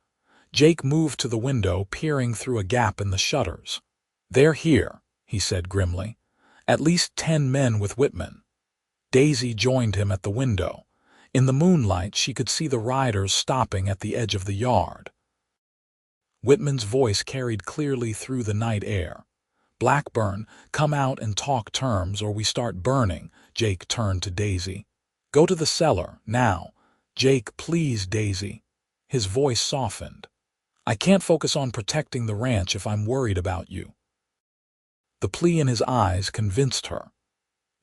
Jake moved to the window, peering through a gap in the shutters. "They're here," he said grimly. "At least 10 men with Whitman." Daisy joined him at the window. In the moonlight, she could see the riders stopping at the edge of the yard. Whitman's voice carried clearly through the night air. "Blackburn, come out and talk terms or we start burning." Jake turned to Daisy. "Go to the cellar, now." "Jake, please, Daisy." His voice softened. "I can't focus on protecting the ranch if I'm worried about you." The plea in his eyes convinced her.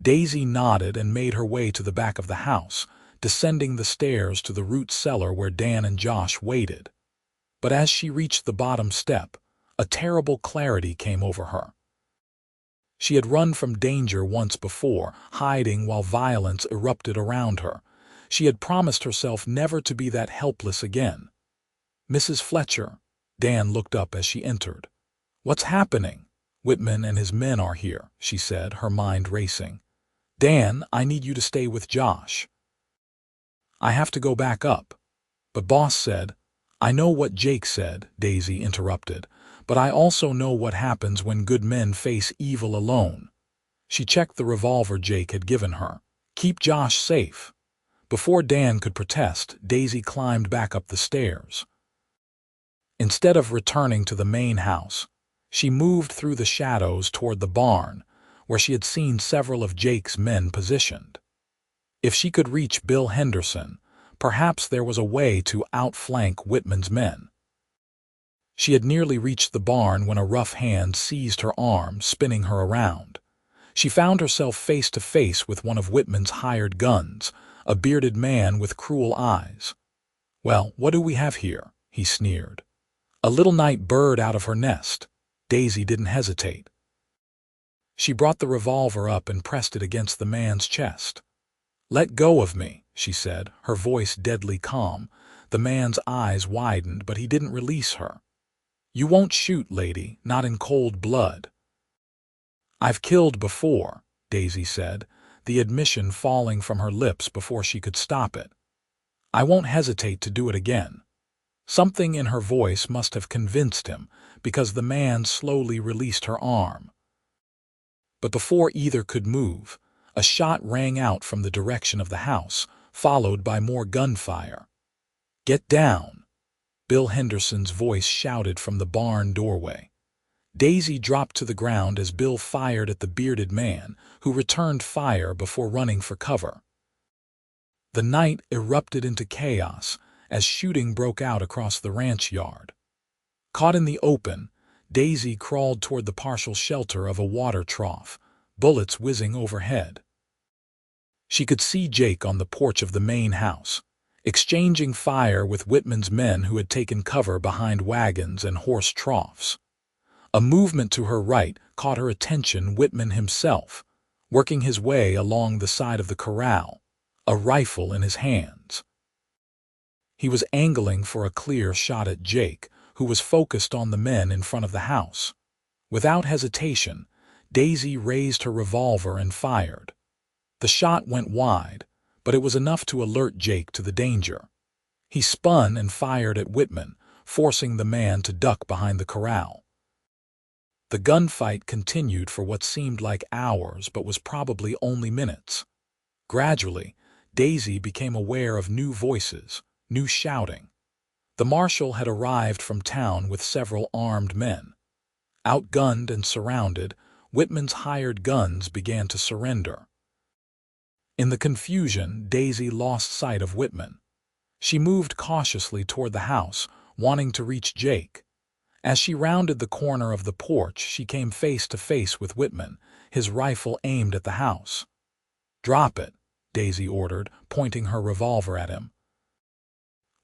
Daisy nodded and made her way to the back of the house, descending the stairs to the root cellar where Dan and Josh waited. But as she reached the bottom step, a terrible clarity came over her. She had run from danger once before, hiding while violence erupted around her. She had promised herself never to be that helpless again. "Mrs. Fletcher." Dan looked up as she entered. "What's happening?" "Whitman and his men are here," she said, her mind racing. "Dan, I need you to stay with Josh." "I have to go back up." "But boss said—" "I know what Jake said," Daisy interrupted, "but I also know what happens when good men face evil alone." She checked the revolver Jake had given her. "Keep Josh safe." Before Dan could protest, Daisy climbed back up the stairs. Instead of returning to the main house, she moved through the shadows toward the barn, where she had seen several of Jake's men positioned. If she could reach Bill Henderson, perhaps there was a way to outflank Whitman's men. She had nearly reached the barn when a rough hand seized her arm, spinning her around. She found herself face to face with one of Whitman's hired guns, a bearded man with cruel eyes. "Well, what do we have here?" he sneered. "A little night bird out of her nest." Daisy didn't hesitate. She brought the revolver up and pressed it against the man's chest. "Let go of me," she said, her voice deadly calm. The man's eyes widened, but he didn't release her. "You won't shoot, lady, not in cold blood." "I've killed before," Daisy said, the admission falling from her lips before she could stop it. "I won't hesitate to do it again." Something in her voice must have convinced him, because the man slowly released her arm. But before either could move, a shot rang out from the direction of the house, followed by more gunfire. "Get down!" Bill Henderson's voice shouted from the barn doorway. Daisy dropped to the ground as Bill fired at the bearded man, who returned fire before running for cover. The night erupted into chaos as shooting broke out across the ranch yard. Caught in the open, Daisy crawled toward the partial shelter of a water trough, bullets whizzing overhead. She could see Jake on the porch of the main house, exchanging fire with Whitman's men who had taken cover behind wagons and horse troughs. A movement to her right caught her attention. Whitman himself, working his way along the side of the corral, a rifle in his hands. He was angling for a clear shot at Jake, who was focused on the men in front of the house. Without hesitation, Daisy raised her revolver and fired. The shot went wide, but it was enough to alert Jake to the danger. He spun and fired at Whitman, forcing the man to duck behind the corral. The gunfight continued for what seemed like hours but was probably only minutes. Gradually, Daisy became aware of new voices, new shouting. The marshal had arrived from town with several armed men. Outgunned and surrounded, Whitman's hired guns began to surrender. In the confusion, Daisy lost sight of Whitman. She moved cautiously toward the house, wanting to reach Jake. As she rounded the corner of the porch, she came face to face with Whitman, his rifle aimed at the house. "Drop it," Daisy ordered, pointing her revolver at him.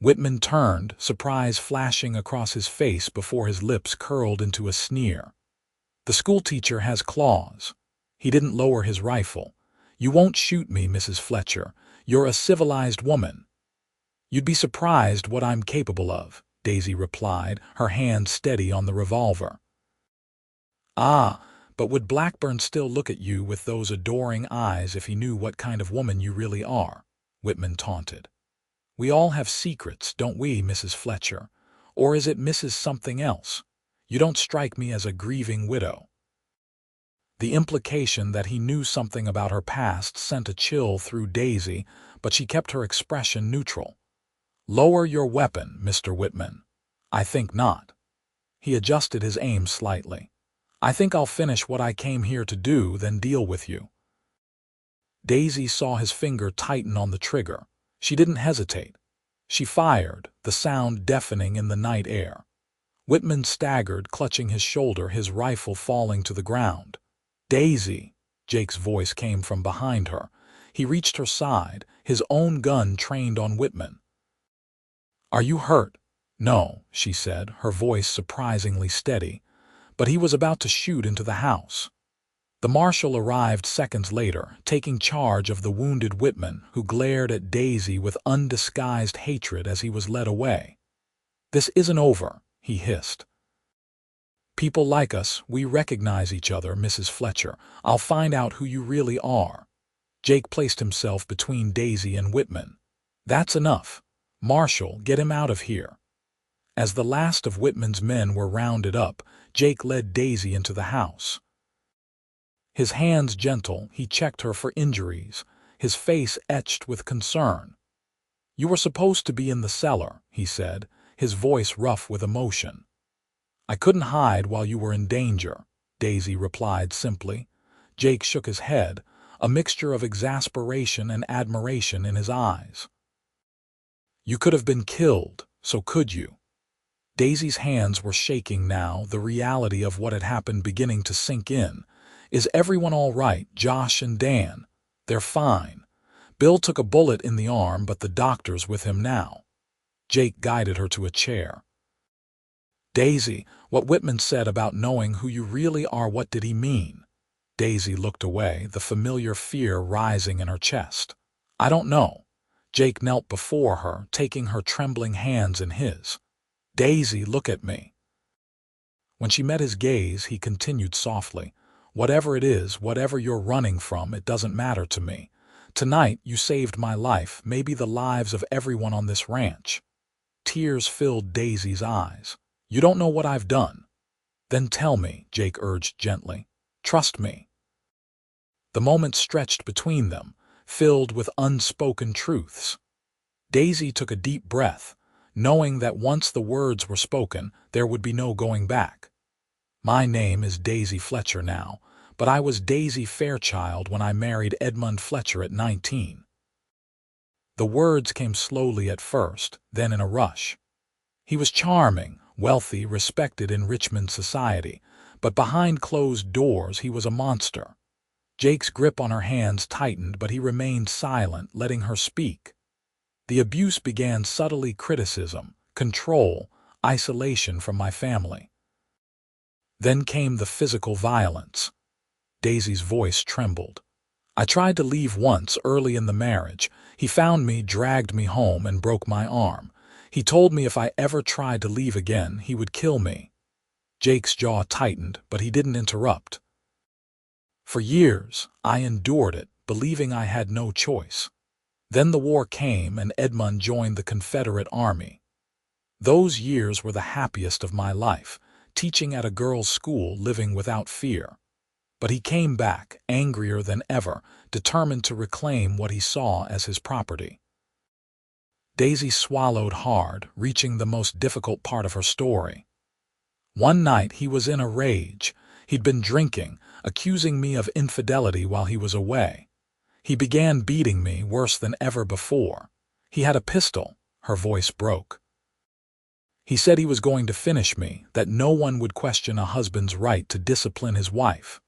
Whitman turned, surprise flashing across his face before his lips curled into a sneer. "The schoolteacher has claws." He didn't lower his rifle. "You won't shoot me, Mrs. Fletcher. You're a civilized woman." "You'd be surprised what I'm capable of," Daisy replied, her hand steady on the revolver. "Ah, but would Blackburn still look at you with those adoring eyes if he knew what kind of woman you really are?" Whitman taunted. "We all have secrets, don't we, Mrs. Fletcher? Or is it Mrs. something else? You don't strike me as a grieving widow." The implication that he knew something about her past sent a chill through Daisy, but she kept her expression neutral. "Lower your weapon, Mr. Whitman." "I think not." He adjusted his aim slightly. "I think I'll finish what I came here to do, then deal with you." Daisy saw his finger tighten on the trigger. She didn't hesitate. She fired, the sound deafening in the night air. Whitman staggered, clutching his shoulder, his rifle falling to the ground. "Daisy!" Jake's voice came from behind her. He reached her side, his own gun trained on Whitman. "Are you hurt?" "No," she said, her voice surprisingly steady. But he was about to shoot into the house. The marshal arrived seconds later, taking charge of the wounded Whitman, who glared at Daisy with undisguised hatred as he was led away. "This isn't over," he hissed. "People like us, we recognize each other, Mrs. Fletcher. I'll find out who you really are." Jake placed himself between Daisy and Whitman. "That's enough. Marshal, get him out of here." As the last of Whitman's men were rounded up, Jake led Daisy into the house. His hands gentle, he checked her for injuries, his face etched with concern. "You were supposed to be in the cellar," he said, his voice rough with emotion. "I couldn't hide while you were in danger," Daisy replied simply. Jake shook his head, a mixture of exasperation and admiration in his eyes. "You could have been killed, so could you?" Daisy's hands were shaking now, the reality of what had happened beginning to sink in. "Is everyone all right, Josh and Dan?" "They're fine. Bill took a bullet in the arm, but the doctor's with him now." Jake guided her to a chair. "Daisy, what Whitman said about knowing who you really are, what did he mean?" Daisy looked away, the familiar fear rising in her chest. "I don't know." Jake knelt before her, taking her trembling hands in his. "Daisy, look at me." When she met his gaze, he continued softly, "Whatever it is, whatever you're running from, it doesn't matter to me. Tonight, you saved my life, maybe the lives of everyone on this ranch." Tears filled Daisy's eyes. "You don't know what I've done." "Then tell me," Jake urged gently. "Trust me." The moment stretched between them, filled with unspoken truths. Daisy took a deep breath, knowing that once the words were spoken, there would be no going back. "My name is Daisy Fletcher now, but I was Daisy Fairchild when I married Edmund Fletcher at 19. The words came slowly at first, then in a rush. He was charming, wealthy, respected in Richmond society, but behind closed doors he was a monster. Jake's grip on her hands tightened, but he remained silent, letting her speak. The abuse began subtly: criticism, control, isolation from my family. Then came the physical violence. Daisy's voice trembled. "I tried to leave once, early in the marriage. He found me, dragged me home, and broke my arm. He told me if I ever tried to leave again, he would kill me." Jake's jaw tightened, but he didn't interrupt. "For years, I endured it, believing I had no choice. Then the war came, and Edmund joined the Confederate Army. Those years were the happiest of my life, teaching at a girls' school, living without fear. But he came back, angrier than ever, determined to reclaim what he saw as his property." Daisy swallowed hard, reaching the most difficult part of her story. "One night he was in a rage. He'd been drinking, accusing me of infidelity while he was away. He began beating me worse than ever before. He had a pistol." Her voice broke. "He said he was going to finish me, that no one would question a husband's right to discipline his wife."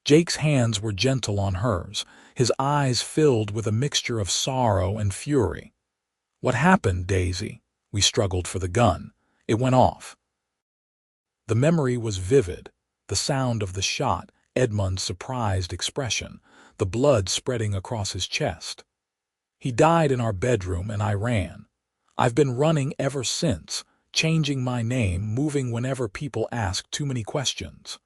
Jake's hands were gentle on hers, his eyes filled with a mixture of sorrow and fury. "What happened, Daisy?" "We struggled for the gun. It went off." The memory was vivid, the sound of the shot, Edmund's surprised expression, the blood spreading across his chest. "He died in our bedroom and I ran. I've been running ever since, changing my name, moving whenever people ask too many questions."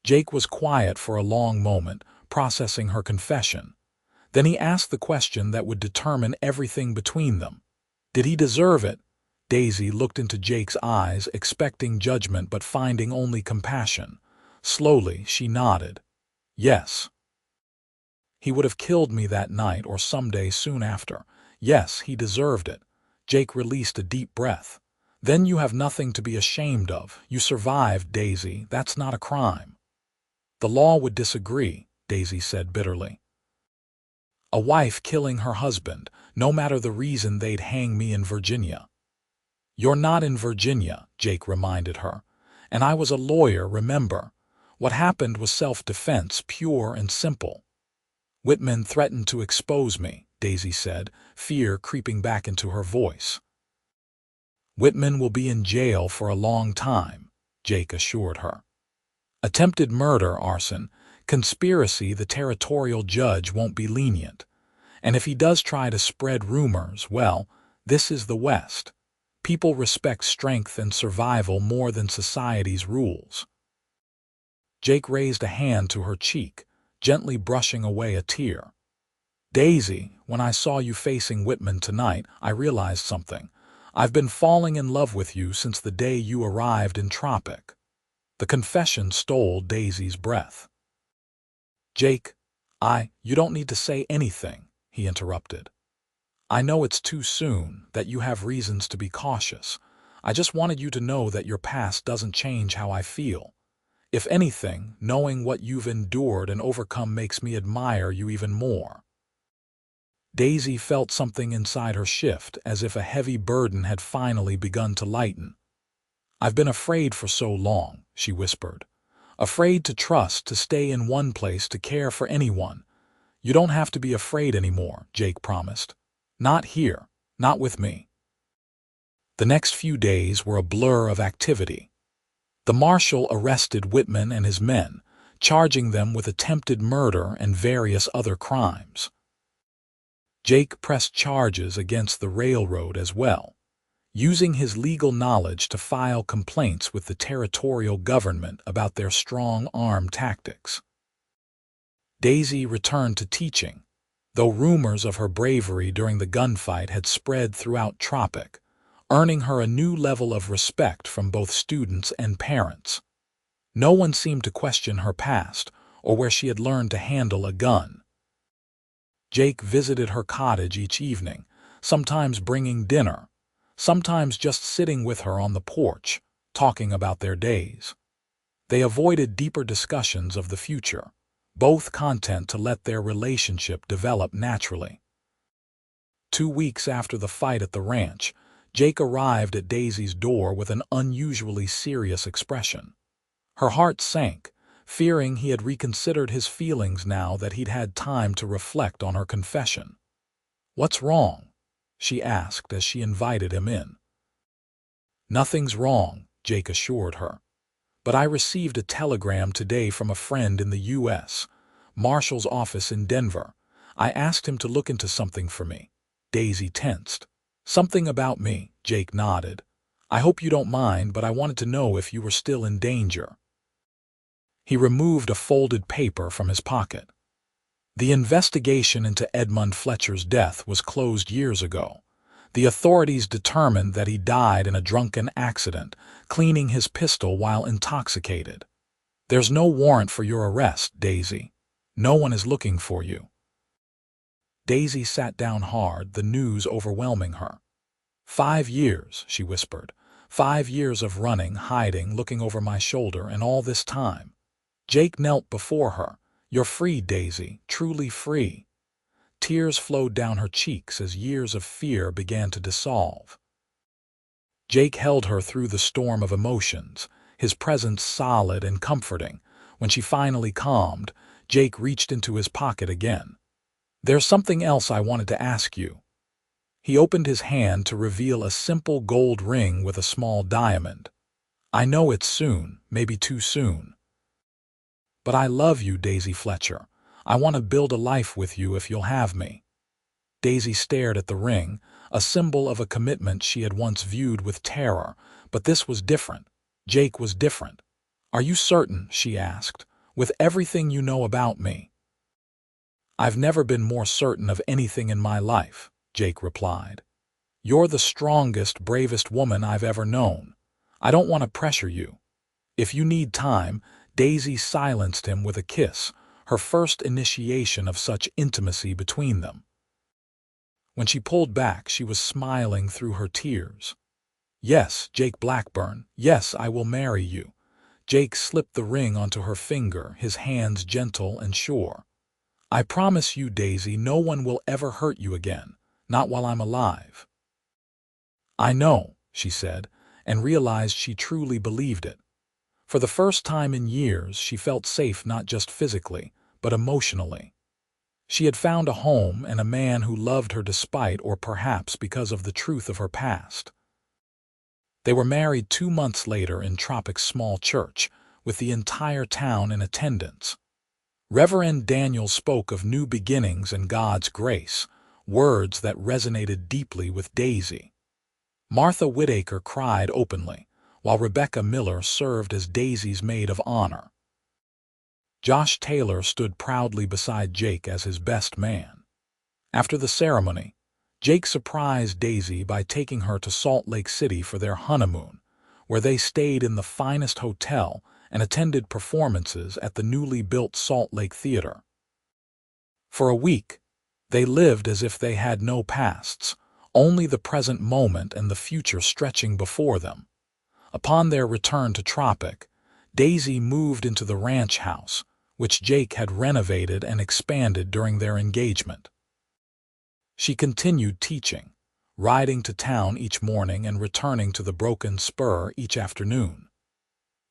Jake was quiet for a long moment, processing her confession. Then he asked the question that would determine everything between them. "Did he deserve it?" Daisy looked into Jake's eyes, expecting judgment but finding only compassion. Slowly, she nodded. "Yes. He would have killed me that night or someday soon after. Yes, he deserved it." Jake released a deep breath. "Then you have nothing to be ashamed of. You survived, Daisy. That's not a crime." "The law would disagree," Daisy said bitterly. "A wife killing her husband, no matter the reason, they'd hang me in Virginia." "You're not in Virginia," Jake reminded her. "And I was a lawyer, remember? What happened was self-defense, pure and simple." "Whitman threatened to expose me," Daisy said, fear creeping back into her voice. "Whitman will be in jail for a long time," Jake assured her. "Attempted murder, arson, conspiracy, the territorial judge won't be lenient. And if he does try to spread rumors, well, this is the West. People respect strength and survival more than society's rules." Jake raised a hand to her cheek, gently brushing away a tear. "Daisy, when I saw you facing Whitman tonight, I realized something. I've been falling in love with you since the day you arrived in Tropic." The confession stole Daisy's breath. "Jake, you don't need to say anything," he interrupted. "I know it's too soon, that you have reasons to be cautious. I just wanted you to know that your past doesn't change how I feel. If anything, knowing what you've endured and overcome makes me admire you even more." Daisy felt something inside her shift, as if a heavy burden had finally begun to lighten. "I've been afraid for so long," she whispered. "Afraid to trust, to stay in one place, to care for anyone." "You don't have to be afraid anymore," Jake promised. "Not here, not with me." The next few days were a blur of activity. The marshal arrested Whitman and his men, charging them with attempted murder and various other crimes. Jake pressed charges against the railroad as well, using his legal knowledge to file complaints with the territorial government about their strong-arm tactics. Daisy returned to teaching, though rumors of her bravery during the gunfight had spread throughout Tropic, earning her a new level of respect from both students and parents. No one seemed to question her past or where she had learned to handle a gun. Jake visited her cottage each evening, sometimes bringing dinner, sometimes just sitting with her on the porch, talking about their days. They avoided deeper discussions of the future, both content to let their relationship develop naturally. 2 weeks after the fight at the ranch, Jake arrived at Daisy's door with an unusually serious expression. Her heart sank, fearing he had reconsidered his feelings now that he'd had time to reflect on her confession. "What's wrong?" she asked as she invited him in. "Nothing's wrong," Jake assured her. "But I received a telegram today from a friend in the U.S., Marshall's office in Denver. I asked him to look into something for me." Daisy tensed. "Something about me," Jake nodded. "I hope you don't mind, but I wanted to know if you were still in danger." He removed a folded paper from his pocket. "The investigation into Edmund Fletcher's death was closed years ago. The authorities determined that he died in a drunken accident, cleaning his pistol while intoxicated. There's no warrant for your arrest, Daisy. No one is looking for you." Daisy sat down hard, the news overwhelming her. 5 years, she whispered. 5 years of running, hiding, looking over my shoulder, and all this time. Jake knelt before her. "You're free, Daisy, truly free." Tears flowed down her cheeks as years of fear began to dissolve. Jake held her through the storm of emotions, his presence solid and comforting. When she finally calmed, Jake reached into his pocket again. "There's something else I wanted to ask you." He opened his hand to reveal a simple gold ring with a small diamond. "I know it's soon, maybe too soon. But I love you, Daisy Fletcher. I want to build a life with you if you'll have me." Daisy stared at the ring, a symbol of a commitment she had once viewed with terror, but this was different. Jake was different. "Are you certain?" she asked. "With everything you know about me?" "I've never been more certain of anything in my life," Jake replied. "You're the strongest, bravest woman I've ever known. I don't want to pressure you. If you need time," Daisy silenced him with a kiss, her first initiation of such intimacy between them. When she pulled back, she was smiling through her tears. "Yes, Jake Blackburn, yes, I will marry you." Jake slipped the ring onto her finger, his hands gentle and sure. "I promise you, Daisy, no one will ever hurt you again, not while I'm alive." "I know," she said, and realized she truly believed it. For the first time in years, she felt safe not just physically, but emotionally. She had found a home and a man who loved her despite or perhaps because of the truth of her past. They were married 2 months later in Tropic's small church, with the entire town in attendance. Reverend Daniel spoke of new beginnings and God's grace, words that resonated deeply with Daisy. Martha Whitaker cried openly, while Rebecca Miller served as Daisy's maid of honor. Josh Taylor stood proudly beside Jake as his best man. After the ceremony, Jake surprised Daisy by taking her to Salt Lake City for their honeymoon, where they stayed in the finest hotel and attended performances at the newly built Salt Lake Theater. For a week, they lived as if they had no pasts, only the present moment and the future stretching before them. Upon their return to Tropic, Daisy moved into the ranch house, which Jake had renovated and expanded during their engagement. She continued teaching, riding to town each morning and returning to the Broken Spur each afternoon.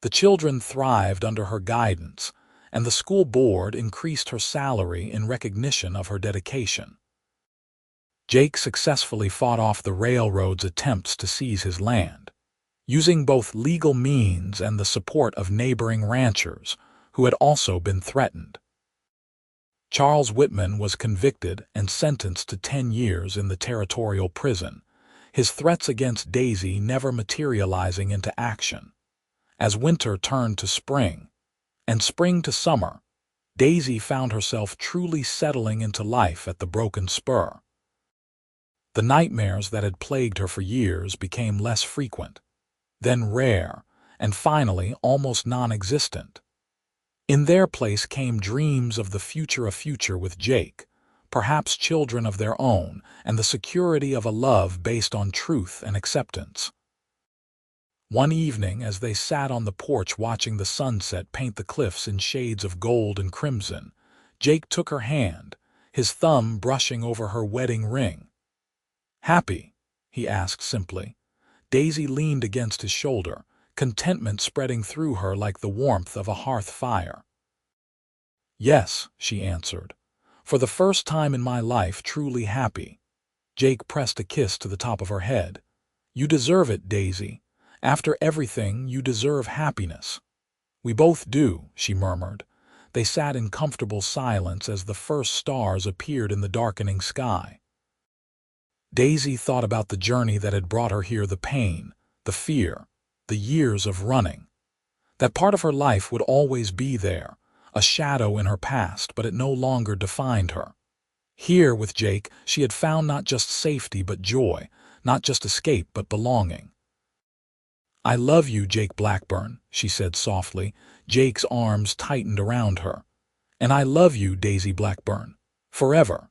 The children thrived under her guidance, and the school board increased her salary in recognition of her dedication. Jake successfully fought off the railroad's attempts to seize his land, using both legal means and the support of neighboring ranchers who had also been threatened. Charles Whitman was convicted and sentenced to 10 years in the territorial prison, his threats against Daisy never materializing into action. As winter turned to spring, and spring to summer, Daisy found herself truly settling into life at the Broken Spur. The nightmares that had plagued her for years became less frequent, then rare, and finally almost non-existent. In their place came dreams of the future with Jake, perhaps children of their own, and the security of a love based on truth and acceptance. One evening, as they sat on the porch watching the sunset paint the cliffs in shades of gold and crimson, Jake took her hand, his thumb brushing over her wedding ring. "Happy?" he asked simply. Daisy leaned against his shoulder, contentment spreading through her like the warmth of a hearth fire. "Yes," she answered. "For the first time in my life, truly happy." Jake pressed a kiss to the top of her head. "You deserve it, Daisy. After everything, you deserve happiness." "We both do," she murmured. They sat in comfortable silence as the first stars appeared in the darkening sky. Daisy thought about the journey that had brought her here, the pain, the fear, the years of running. That part of her life would always be there, a shadow in her past, but it no longer defined her. Here with Jake, she had found not just safety but joy, not just escape but belonging. "I love you, Jake Blackburn," she said softly. Jake's arms tightened around her. "And I love you, Daisy Blackburn, forever."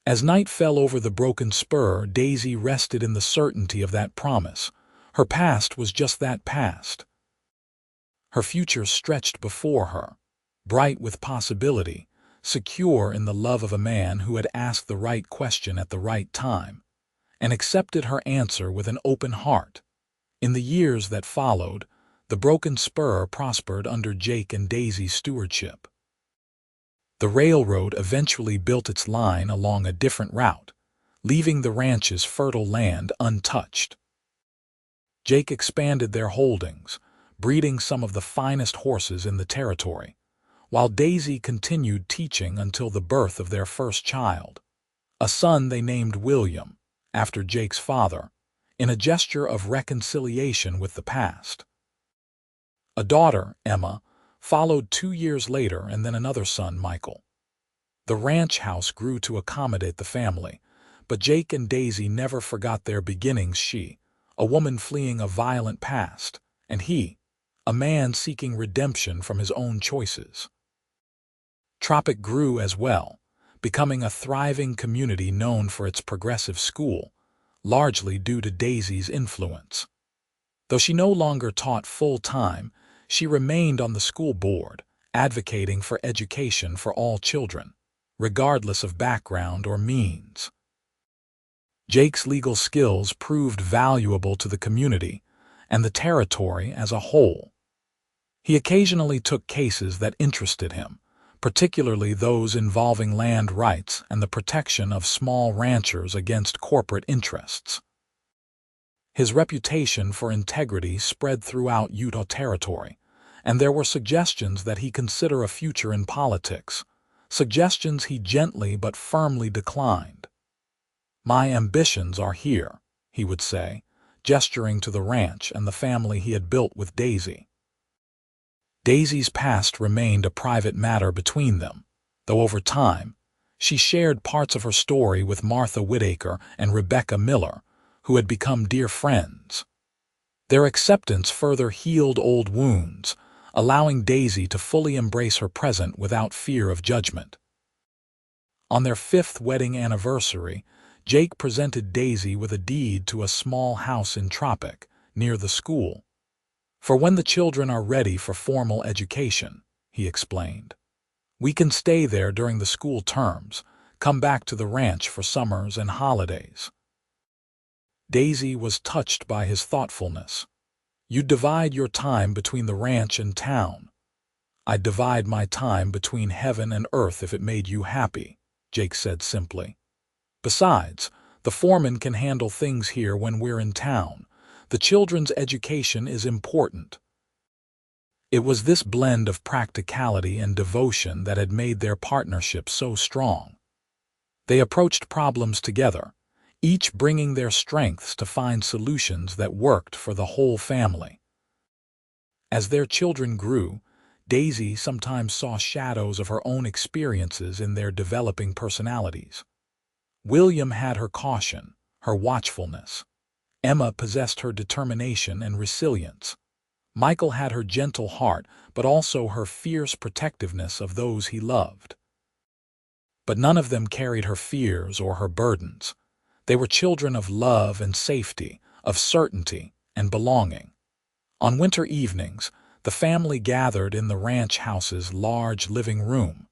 As night fell over the Broken Spur, Daisy rested in the certainty of that promise. Her past was just that past. Her future stretched before her, bright with possibility, secure in the love of a man who had asked the right question at the right time, and accepted her answer with an open heart. In the years that followed, the Broken Spur prospered under Jake and Daisy's stewardship. The railroad eventually built its line along a different route, leaving the ranch's fertile land untouched. Jake expanded their holdings, breeding some of the finest horses in the territory, while Daisy continued teaching until the birth of their first child, a son they named William, after Jake's father, in a gesture of reconciliation with the past. A daughter, Emma, followed 2 years later, and then another son, Michael. The ranch house grew to accommodate the family, but Jake and Daisy never forgot their beginnings. She, a woman fleeing a violent past, and he, a man seeking redemption from his own choices. Tropic grew as well, becoming a thriving community known for its progressive school, largely due to Daisy's influence. Though she no longer taught full-time, she remained on the school board, advocating for education for all children, regardless of background or means. Jake's legal skills proved valuable to the community and the territory as a whole. He occasionally took cases that interested him, particularly those involving land rights and the protection of small ranchers against corporate interests. His reputation for integrity spread throughout Utah territory, and there were suggestions that he consider a future in politics, suggestions he gently but firmly declined. "My ambitions are here," he would say, gesturing to the ranch and the family he had built with Daisy. Daisy's past remained a private matter between them, though over time, she shared parts of her story with Martha Whitaker and Rebecca Miller, who had become dear friends. Their acceptance further healed old wounds, allowing Daisy to fully embrace her present without fear of judgment. On their 5th wedding anniversary, Jake presented Daisy with a deed to a small house in Tropic, near the school. "For when the children are ready for formal education," he explained. "We can stay there during the school terms, come back to the ranch for summers and holidays." Daisy was touched by his thoughtfulness. "You'd divide your time between the ranch and town." "I'd divide my time between heaven and earth if it made you happy," Jake said simply. "Besides, the foreman can handle things here when we're in town. The children's education is important." It was this blend of practicality and devotion that had made their partnership so strong. They approached problems together, each bringing their strengths to find solutions that worked for the whole family. As their children grew, Daisy sometimes saw shadows of her own experiences in their developing personalities. William had her caution, her watchfulness. Emma possessed her determination and resilience. Michael had her gentle heart, but also her fierce protectiveness of those he loved. But none of them carried her fears or her burdens. They were children of love and safety, of certainty and belonging. On winter evenings, the family gathered in the ranch house's large living room.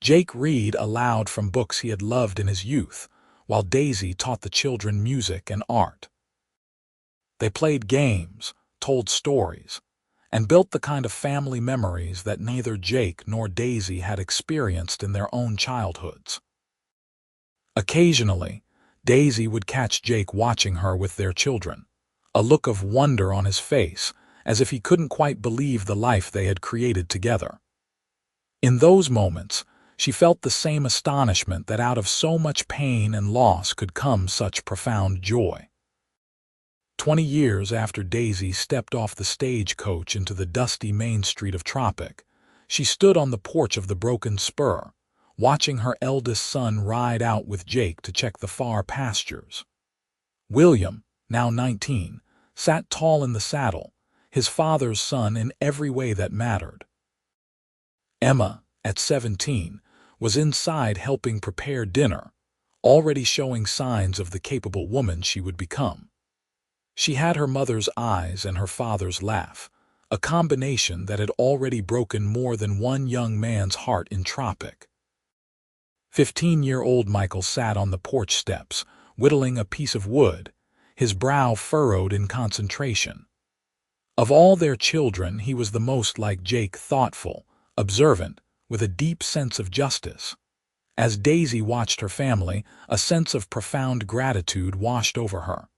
Jake read aloud from books he had loved in his youth, while Daisy taught the children music and art. They played games, told stories, and built the kind of family memories that neither Jake nor Daisy had experienced in their own childhoods. Occasionally, Daisy would catch Jake watching her with their children, a look of wonder on his face, as if he couldn't quite believe the life they had created together. In those moments, she felt the same astonishment that out of so much pain and loss could come such profound joy. 20 years after Daisy stepped off the stagecoach into the dusty main street of Tropic, she stood on the porch of the broken spur, watching her eldest son ride out with Jake to check the far pastures. William, now 19, sat tall in the saddle, his father's son in every way that mattered. Emma, at 17, was inside helping prepare dinner, already showing signs of the capable woman she would become. She had her mother's eyes and her father's laugh, a combination that had already broken more than one young man's heart in Tropic. 15-year-old Michael sat on the porch steps, whittling a piece of wood, his brow furrowed in concentration. Of all their children, he was the most like Jake, thoughtful, observant, with a deep sense of justice. As Daisy watched her family, a sense of profound gratitude washed over her.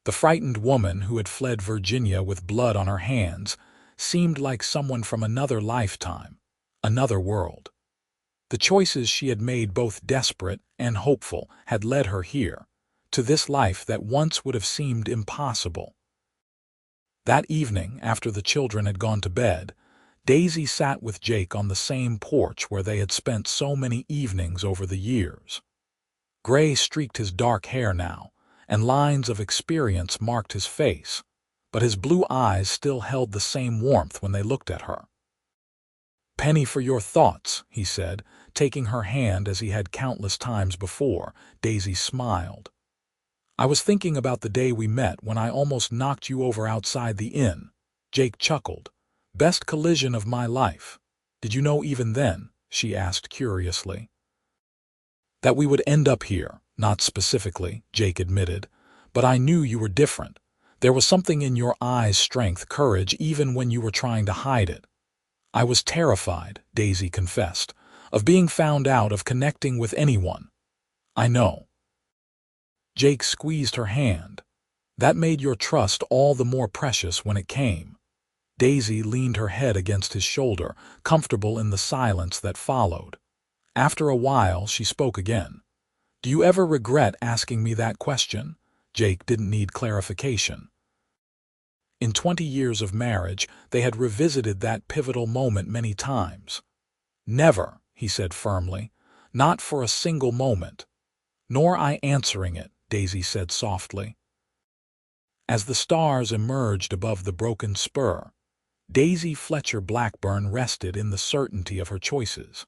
The frightened woman who had fled Virginia with blood on her hands seemed like someone from another lifetime, another world. The choices she had made, both desperate and hopeful, had led her here, to this life that once would have seemed impossible. That evening, after the children had gone to bed, Daisy sat with Jake on the same porch where they had spent so many evenings over the years. Gray streaked his dark hair now, and lines of experience marked his face, but his blue eyes still held the same warmth when they looked at her. "Penny for your thoughts," he said, taking her hand as he had countless times before. Daisy smiled. "I was thinking about the day we met when I almost knocked you over outside the inn." Jake chuckled. "Best collision of my life. Did you know even then," she asked curiously, "that we would end up here?" "Not specifically," Jake admitted, "but I knew you were different. There was something in your eyes, strength, courage, even when you were trying to hide it." "I was terrified," Daisy confessed, "of being found out, of connecting with anyone." "I know." Jake squeezed her hand. "That made your trust all the more precious when it came." Daisy leaned her head against his shoulder, comfortable in the silence that followed. After a while, she spoke again. "Do you ever regret asking me that question?" Jake didn't need clarification. In 20 years of marriage, they had revisited that pivotal moment many times. "Never," he said firmly. "Not for a single moment." "Nor I answering it," Daisy said softly. As the stars emerged above the broken spur, Daisy Fletcher Blackburn rested in the certainty of her choices,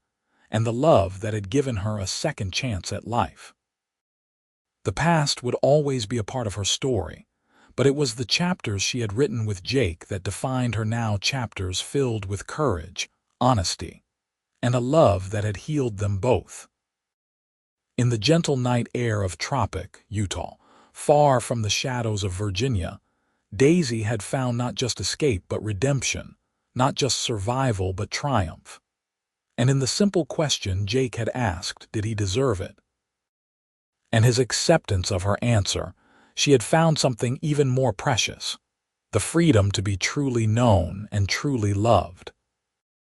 and the love that had given her a second chance at life. The past would always be a part of her story, but it was the chapters she had written with Jake that defined her now, chapters filled with courage, honesty, and a love that had healed them both. In the gentle night air of Tropic, Utah, far from the shadows of Virginia, Daisy had found not just escape but redemption, not just survival but triumph. And in the simple question Jake had asked, did he deserve it? And his acceptance of her answer, she had found something even more precious. the freedom to be truly known and truly loved.